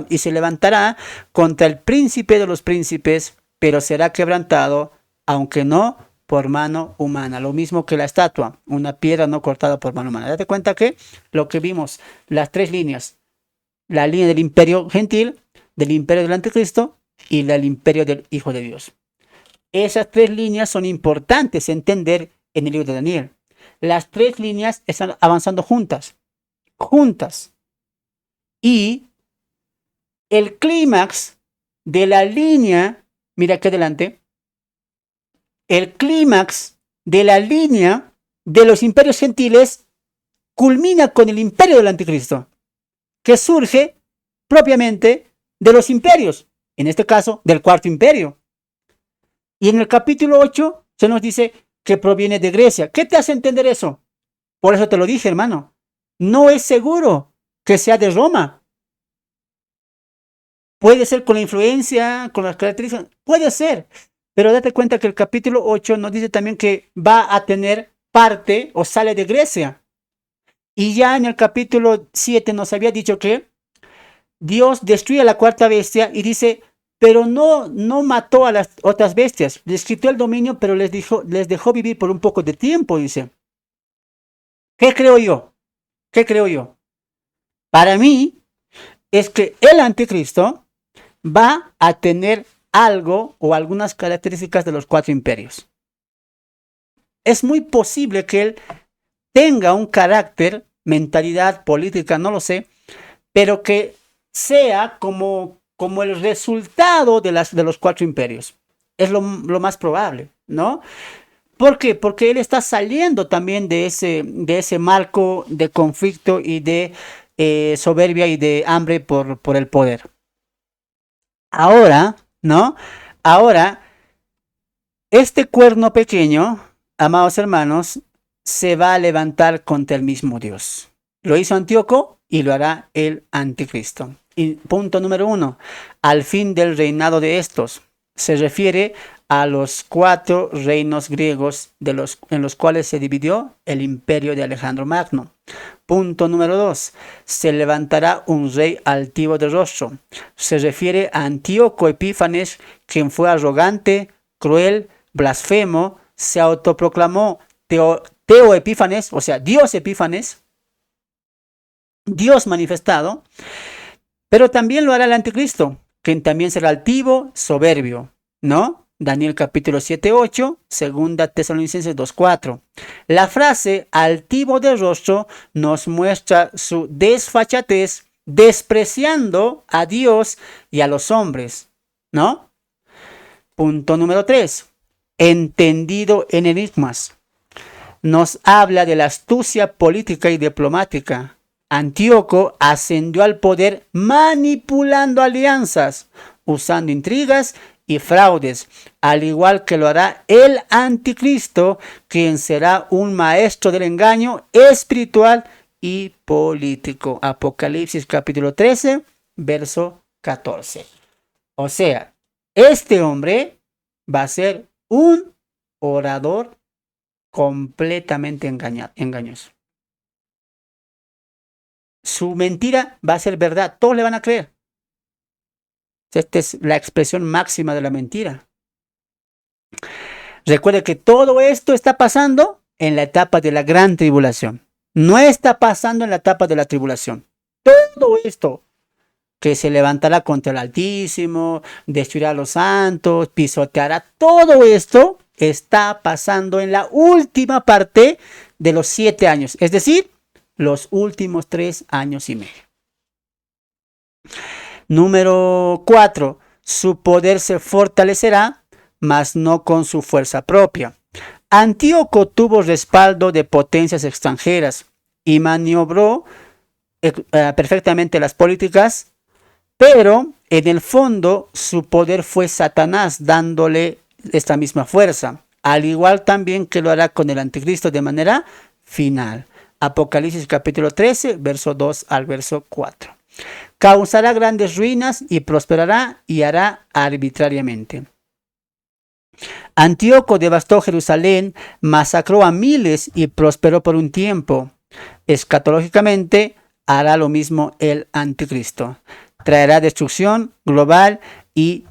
y se levantará contra el príncipe de los príncipes, pero será quebrantado, aunque no por mano humana. Lo mismo que la estatua, una piedra no cortada por mano humana. Date cuenta que lo que vimos, las tres líneas, la línea del imperio gentil, del imperio del anticristo y del imperio del Hijo de Dios. Esas tres líneas son importantes entender en el libro de Daniel. Las tres líneas están avanzando juntas. Y el clímax de la línea, mira aquí adelante, el clímax de la línea de los imperios gentiles culmina con el imperio del anticristo, que surge propiamente de los imperios, en este caso del cuarto imperio. Y en el capítulo 8 se nos dice que proviene de Grecia. ¿Qué te hace entender eso? Por eso te lo dije, hermano. No es seguro que sea de Roma. Puede ser con la influencia, con las características, puede ser. Pero date cuenta que el capítulo 8 nos dice también que va a tener parte o sale de Grecia. Y ya en el capítulo 7 nos había dicho que Dios destruye a la cuarta bestia y dice, pero no mató a las otras bestias. Les quitó el dominio, pero les dejó vivir por un poco de tiempo, dice. ¿Qué creo yo? Para mí es que el anticristo va a tener algo o algunas características de los cuatro imperios. es muy posible que él tenga un carácter, mentalidad política, no lo sé, pero que sea como el resultado de los cuatro imperios. Es lo más probable, ¿no? ¿Por qué? Porque él está saliendo también de ese marco de conflicto y de soberbia y de hambre por el poder. Ahora, ¿no? Ahora, este cuerno pequeño, amados hermanos, se va a levantar contra el mismo Dios. Lo hizo Antíoco y lo hará el anticristo. Y punto número 1, al fin del reinado de estos, se refiere a los cuatro reinos griegos en los cuales se dividió el imperio de Alejandro Magno. Punto número 2, se levantará un rey altivo de rostro. Se refiere a Antíoco Epífanes, quien fue arrogante, cruel, blasfemo, se autoproclamó Teo Epífanes, o sea, Dios Epífanes, Dios manifestado, pero también lo hará el anticristo, quien también será altivo, soberbio, ¿no? Daniel capítulo 7, 8, segunda Tesalonicenses 2, 4. La frase altivo de rostro nos muestra su desfachatez, despreciando a Dios y a los hombres, ¿no? Punto número 3. Entendido en enigmas. Nos habla de la astucia política y diplomática. Antíoco ascendió al poder manipulando alianzas, usando intrigas y fraudes, al igual que lo hará el anticristo, quien será un maestro del engaño espiritual y político. Apocalipsis capítulo 13, verso 14. O sea, este hombre va a ser un orador completamente engañoso. Su mentira va a ser verdad, todos le van a creer. Esta es la expresión máxima de la mentira. Recuerde que todo esto está pasando en la etapa de la gran tribulación. No está pasando en la etapa de la tribulación. Todo esto que se levantará contra el Altísimo, destruirá a los santos, pisoteará, todo esto está pasando en la última parte de los 7 años, es decir, los últimos 3 años y medio. Número 4. Su poder se fortalecerá, mas no con su fuerza propia. Antíoco tuvo respaldo de potencias extranjeras y maniobró perfectamente las políticas, pero en el fondo su poder fue Satanás dándole esta misma fuerza, al igual también que lo hará con el anticristo de manera final. Apocalipsis capítulo 13, verso 2 al verso 4. Causará grandes ruinas y prosperará y hará arbitrariamente. Antíoco devastó Jerusalén, masacró a miles y prosperó por un tiempo. Escatológicamente hará lo mismo el anticristo. Traerá destrucción global y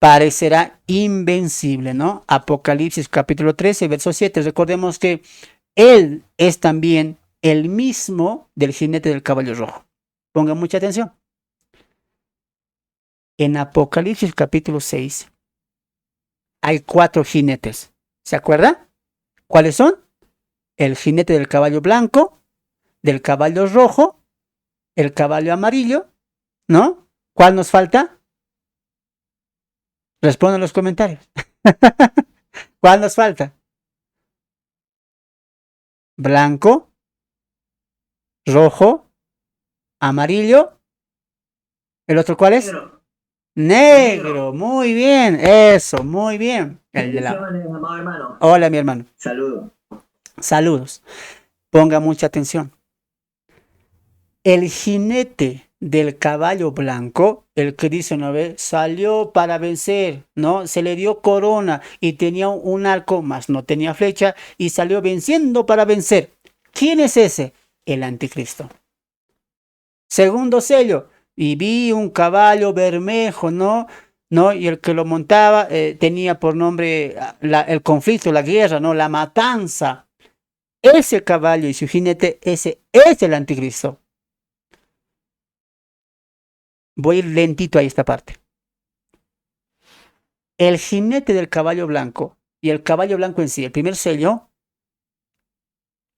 parecerá invencible, ¿no? Apocalipsis capítulo 13, verso 7. Recordemos que él es también el mismo del jinete del caballo rojo. Pongan mucha atención. En Apocalipsis capítulo 6 hay 4 jinetes. ¿Se acuerda? ¿Cuáles son? El jinete del caballo blanco, del caballo rojo, el caballo amarillo, ¿no? ¿Cuál nos falta? Respondan en los comentarios. ¿Cuál nos falta? Blanco, rojo, amarillo. ¿El otro cuál es? Negro. Negro. Muy bien. Eso, muy bien. Hola, mi hermano. Saludos. Saludos. Ponga mucha atención. El jinete del caballo blanco, el que dice una vez, salió para vencer, ¿no? Se le dio corona y tenía un arco, mas no tenía flecha, y salió venciendo para vencer. ¿Quién es ese? El anticristo. Segundo sello, y vi un caballo bermejo, ¿no? ¿No? Y el que lo montaba tenía por nombre el conflicto, la guerra, ¿no? La matanza. Ese caballo y su jinete, ese es el anticristo. Voy a ir lentito a esta parte. El jinete del caballo blanco y el caballo blanco en sí, el primer sello,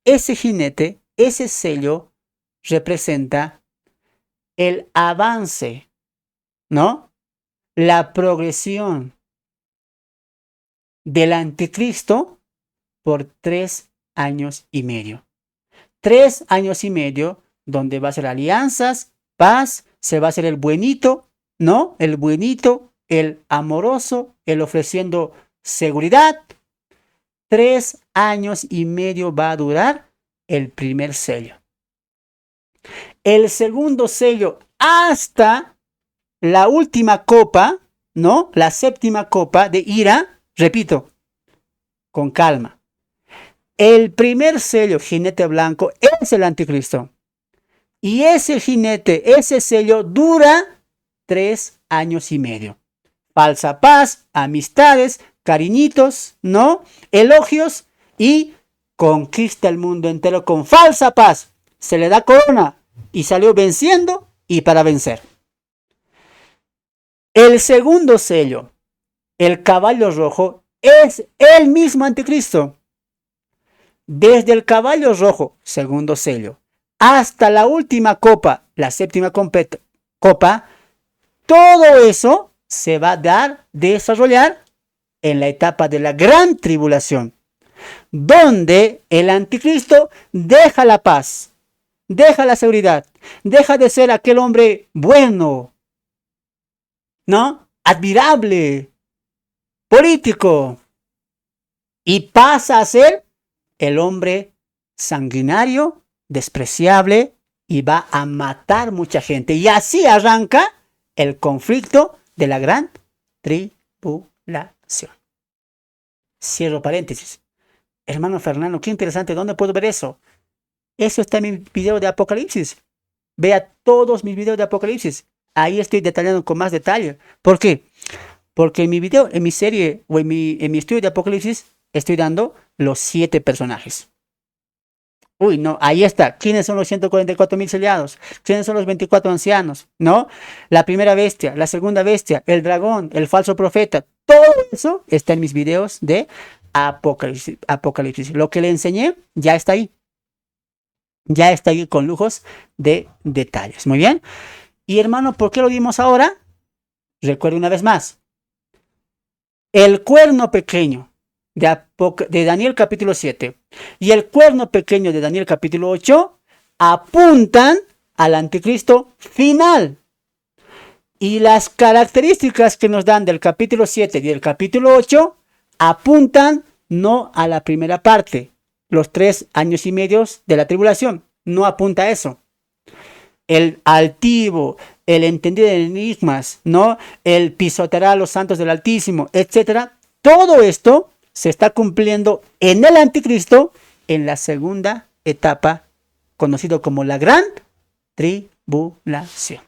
ese jinete, ese sello representa el avance, ¿no? La progresión del anticristo por 3 años y medio. 3 años y medio donde va a ser alianzas, paz, se va a hacer el buenito, ¿no? El buenito, el amoroso, el ofreciendo seguridad. 3 años y medio va a durar el primer sello. El segundo sello hasta la última copa, ¿no? La séptima copa de ira, repito, con calma. El primer sello, jinete blanco, es el anticristo. Y ese jinete, ese sello dura 3 años y medio. Falsa paz, amistades, cariñitos, ¿no? Elogios y conquista el mundo entero con falsa paz. Se le da corona y salió venciendo y para vencer. El segundo sello, el caballo rojo, es el mismo anticristo. Desde el caballo rojo, segundo sello, hasta la última copa, la séptima copa, todo eso se va a desarrollar en la etapa de la gran tribulación, donde el anticristo deja la paz, deja la seguridad, deja de ser aquel hombre bueno, ¿no? Admirable, político, y pasa a ser el hombre sanguinario, despreciable, y va a matar mucha gente. Y así arranca el conflicto de la gran tribulación. Cierro paréntesis. Hermano Fernando, qué interesante, ¿dónde puedo ver eso? Eso está en mi video de Apocalipsis. Vea todos mis videos de Apocalipsis. Ahí estoy detallando con más detalle. ¿Por qué? Porque en mi video, en mi serie o en mi estudio de Apocalipsis, estoy dando los 7 personajes. Uy, no, ahí está. ¿Quiénes son los 144,000 sellados? ¿Quiénes son los 24 ancianos? ¿No? La primera bestia, la segunda bestia, el dragón, el falso profeta. Todo eso está en mis videos de Apocalipsis. Lo que le enseñé ya está ahí. Ya está ahí con lujos de detalles. Muy bien. Y hermano, ¿por qué lo dimos ahora? Recuerde una vez más. El cuerno pequeño de Daniel capítulo 7 y el cuerno pequeño de Daniel capítulo 8 apuntan al anticristo final. Y las características que nos dan del capítulo 7 y del capítulo 8 apuntan no a la primera parte, los 3 años y medio de la tribulación. No apunta a eso. El altivo, el entendido de enigmas, ¿no? El pisoteará a los santos del Altísimo, etcétera. Todo esto se está cumpliendo en el anticristo en la segunda etapa, conocido como la gran tribulación.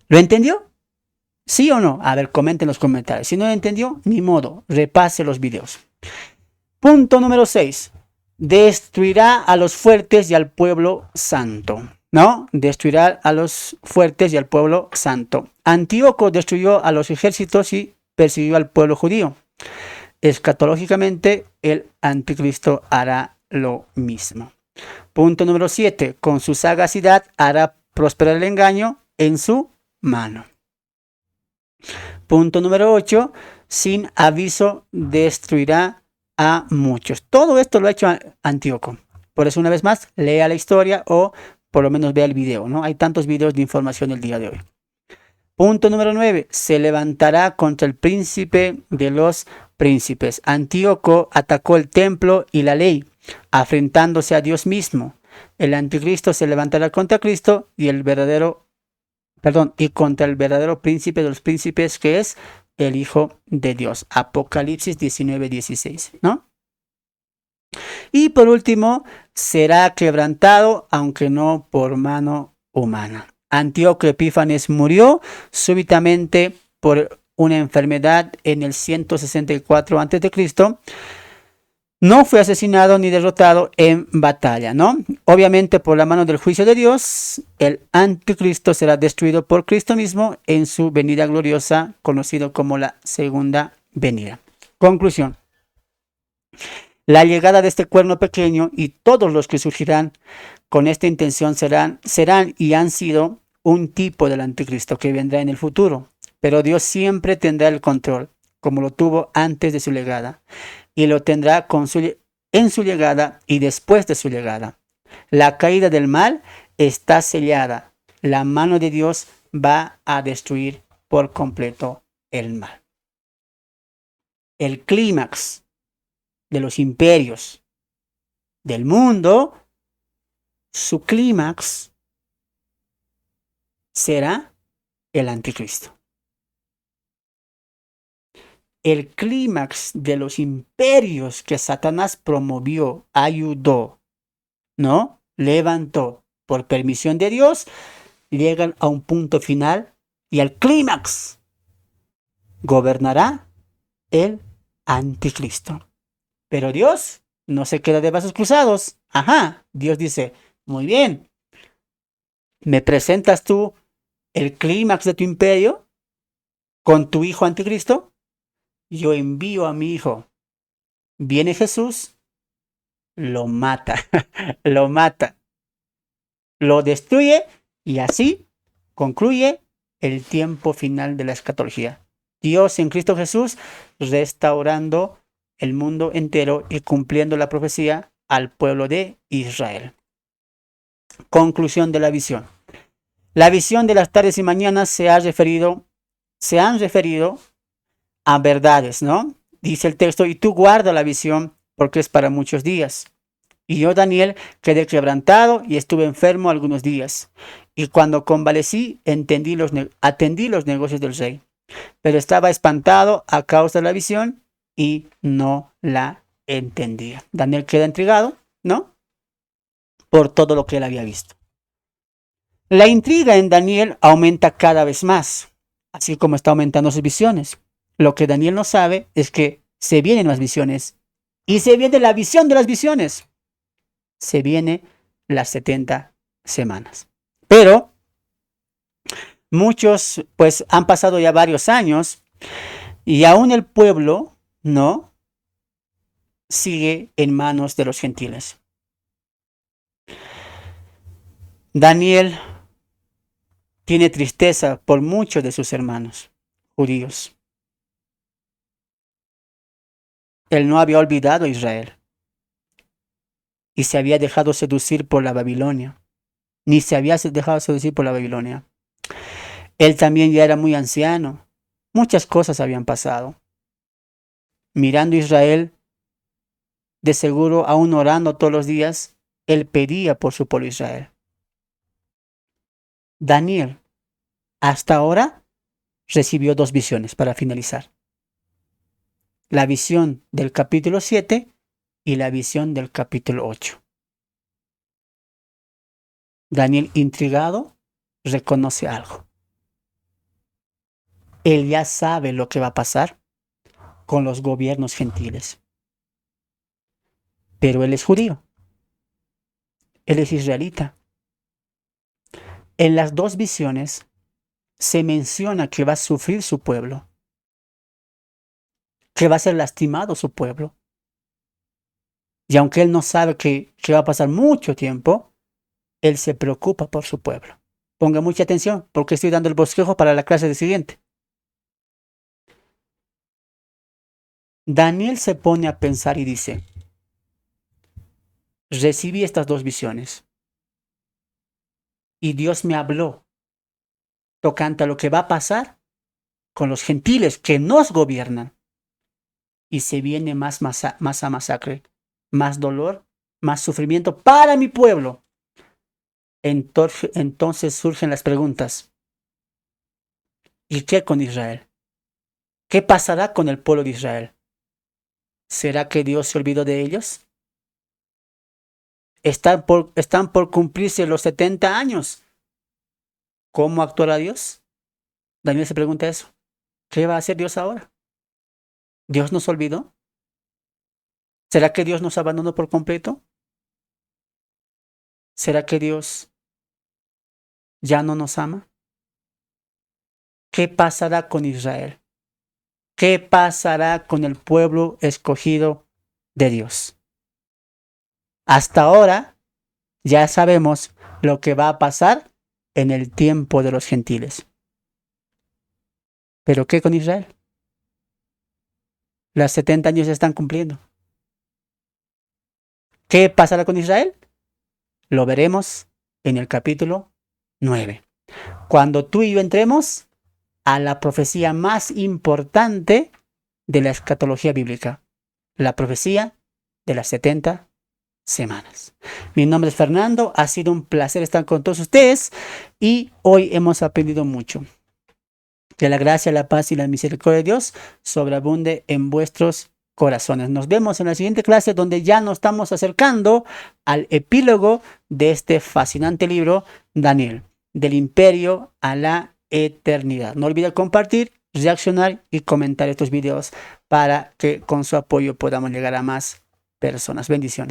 ¿Lo entendió? ¿Sí o no? A ver, comenten en los comentarios. Si no lo entendió, ni modo, repase los videos. Punto número 6. Destruirá a los fuertes y al pueblo santo. ¿No? Destruirá a los fuertes y al pueblo santo. Antíoco destruyó a los ejércitos y persiguió al pueblo judío. Escatológicamente, el anticristo hará lo mismo. Punto número 7. Con su sagacidad hará prosperar el engaño en su mano. Punto número 8. Sin aviso destruirá a muchos. Todo esto lo ha hecho Antíoco. Por eso, una vez más, lea la historia o por lo menos vea el video, ¿no? Hay tantos videos de información el día de hoy. Punto número 9. Se levantará contra el príncipe de los príncipes. Antíoco atacó el templo y la ley, afrentándose a Dios mismo. El anticristo se levantará contra Cristo y contra el verdadero príncipe de los príncipes, que es el Hijo de Dios. Apocalipsis 19:16, ¿no? Y por último, será quebrantado, aunque no por mano humana. Antíoco Epífanes murió súbitamente por una enfermedad en el 164 a.C. No fue asesinado ni derrotado en batalla, ¿no? Obviamente, por la mano del juicio de Dios, el anticristo será destruido por Cristo mismo en su venida gloriosa, conocido como la segunda venida. Conclusión. La llegada de este cuerno pequeño y todos los que surgirán con esta intención serán y han sido un tipo del anticristo que vendrá en el futuro. Pero Dios siempre tendrá el control, como lo tuvo antes de su llegada, y lo tendrá en su llegada y después de su llegada. La caída del mal está sellada. La mano de Dios va a destruir por completo el mal. El clímax de los imperios del mundo, su clímax será el anticristo. El clímax de los imperios que Satanás promovió, ayudó, ¿no? Levantó por permisión de Dios, llegan a un punto final y al clímax gobernará el anticristo. Pero Dios no se queda de brazos cruzados. Ajá, Dios dice, muy bien, ¿me presentas tú el clímax de tu imperio con tu hijo anticristo? Yo envío a mi hijo. Viene Jesús, lo mata, lo mata, lo destruye y así concluye el tiempo final de la escatología. Dios en Cristo Jesús restaurando el mundo entero y cumpliendo la profecía al pueblo de Israel. Conclusión de la visión. La visión de las tardes y mañanas se han referido a verdades, ¿no? Dice el texto, y tú guarda la visión porque es para muchos días. Y yo, Daniel, quedé quebrantado y estuve enfermo algunos días. Y cuando convalecí, atendí los negocios del rey. Pero estaba espantado a causa de la visión y no la entendía. Daniel queda intrigado, ¿no? Por todo lo que él había visto. La intriga en Daniel aumenta cada vez más, así como está aumentando sus visiones. Lo que Daniel no sabe es que se vienen más visiones y se viene la visión de las visiones. Se viene las 70 semanas. Pero muchos, pues han pasado ya varios años y aún el pueblo, ¿no? Sigue en manos de los gentiles. Daniel tiene tristeza por muchos de sus hermanos judíos. Él no había olvidado a Israel y se había dejado seducir por la Babilonia. Ni se había dejado seducir por la Babilonia. Él también ya era muy anciano. Muchas cosas habían pasado. Mirando a Israel, de seguro aún orando todos los días, él pedía por su pueblo Israel. Daniel, hasta ahora, recibió dos visiones para finalizar. La visión del capítulo 7 y la visión del capítulo 8. Daniel, intrigado, reconoce algo. Él ya sabe lo que va a pasar con los gobiernos gentiles. Pero él es judío. Él es israelita. En las dos visiones se menciona que va a sufrir su pueblo, que va a ser lastimado su pueblo. Y aunque él no sabe que va a pasar mucho tiempo, él se preocupa por su pueblo. Ponga mucha atención porque estoy dando el bosquejo para la clase de siguiente. Daniel se pone a pensar y dice, recibí estas dos visiones y Dios me habló tocante a lo que va a pasar con los gentiles que nos gobiernan. Y se viene más masacre, más dolor, más sufrimiento para mi pueblo. Entonces surgen las preguntas. ¿Y qué con Israel? ¿Qué pasará con el pueblo de Israel? ¿Será que Dios se olvidó de ellos? Están por cumplirse los 70 años. ¿Cómo actuará Dios? Daniel se pregunta eso. ¿Qué va a hacer Dios ahora? ¿Dios nos olvidó? ¿Será que Dios nos abandonó por completo? ¿Será que Dios ya no nos ama? ¿Qué pasará con Israel? ¿Qué pasará con el pueblo escogido de Dios? Hasta ahora ya sabemos lo que va a pasar en el tiempo de los gentiles. ¿Pero qué con Israel? Los 70 años se están cumpliendo. ¿Qué pasará con Israel? Lo veremos en el capítulo 9. Cuando tú y yo entremos a la profecía más importante de la escatología bíblica, la profecía de las 70 semanas. Mi nombre es Fernando, ha sido un placer estar con todos ustedes y hoy hemos aprendido mucho. Que la gracia, la paz y la misericordia de Dios sobreabunde en vuestros corazones. Nos vemos en la siguiente clase donde ya nos estamos acercando al epílogo de este fascinante libro, Daniel, del imperio a la eternidad. No olviden compartir, reaccionar y comentar estos videos para que con su apoyo podamos llegar a más personas. Bendiciones.